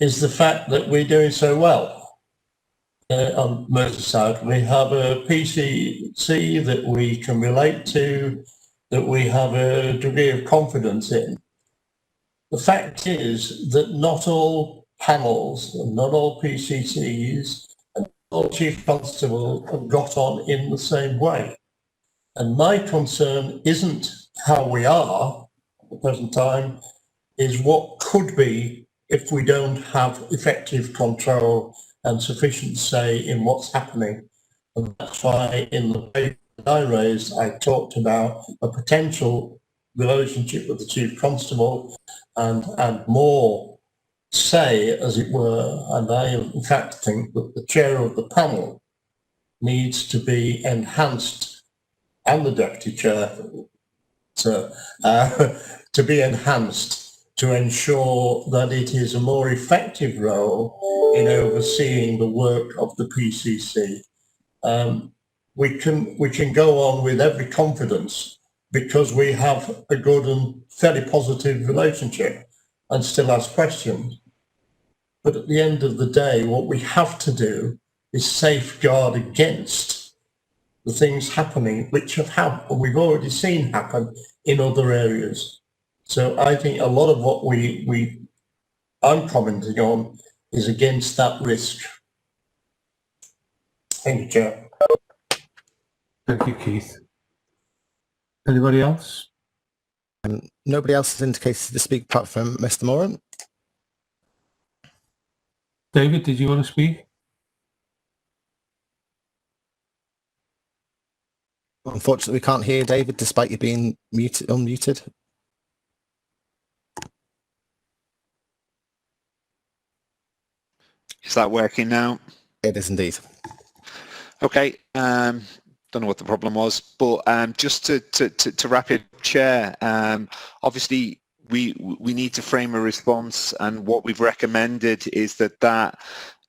is the fact that we're doing so well on Merseyside. We have a PCC that we can relate to, that we have a degree of confidence in. The fact is that not all panels and not all PCCs and not all Chief Constable have got on in the same way. And my concern isn't how we are at the present time, is what could be if we don't have effective control and sufficient say in what's happening. And that's why in the paper that I raised, I talked about a potential relationship with the Chief Constable and more say, as it were. And I, in fact, think that the chair of the panel needs to be enhanced, and the deputy chair, to be enhanced to ensure that it is a more effective role in overseeing the work of the PCC. We can go on with every confidence because we have a good and fairly positive relationship and still ask questions. But at the end of the day, what we have to do is safeguard against the things happening which have happened, we've already seen happen in other areas. So I think a lot of what I'm commenting on is against that risk. Thank you, Chair. Thank you, Keith. Anybody else? Nobody else has indicated to speak apart from Mr. Moran. David, did you want to speak? Unfortunately, we can't hear you, David, despite you being unmuted. Is that working now? It is indeed. Okay. Don't know what the problem was, but just to wrap it up, Chair, obviously we need to frame a response, and what we've recommended is that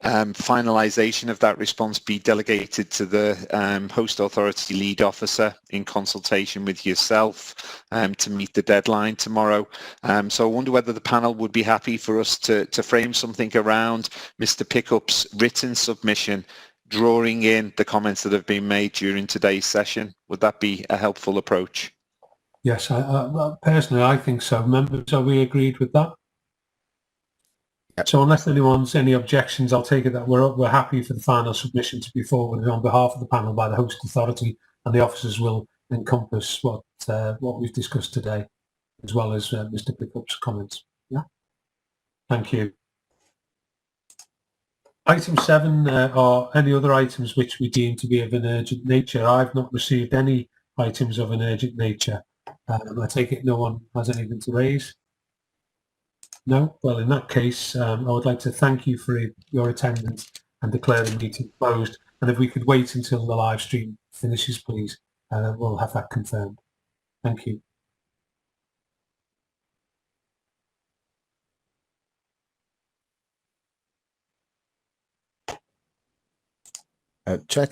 finalisation of that response be delegated to the host authority lead officer in consultation with yourself to meet the deadline tomorrow. So I wonder whether the panel would be happy for us to frame something around Mr. Pickup's written submission, drawing in the comments that have been made during today's session. Would that be a helpful approach? Yes, personally, I think so. Members, are we agreed with that? Yep. So unless anyone's any objections, I'll take it that we're happy for the final submission to be forwarded on behalf of the panel by the host authority, and the officers will encompass what we've discussed today, as well as Mr. Pickup's comments. Yeah. Thank you. Item 7 are any other items which we deem to be of an urgent nature. I've not received any items of an urgent nature. I take it no one has anything to raise? No? Well, in that case, I would like to thank you for your attendance and declare the meeting closed. And if we could wait until the live stream finishes, please, we'll have that confirmed. Thank you. Chair.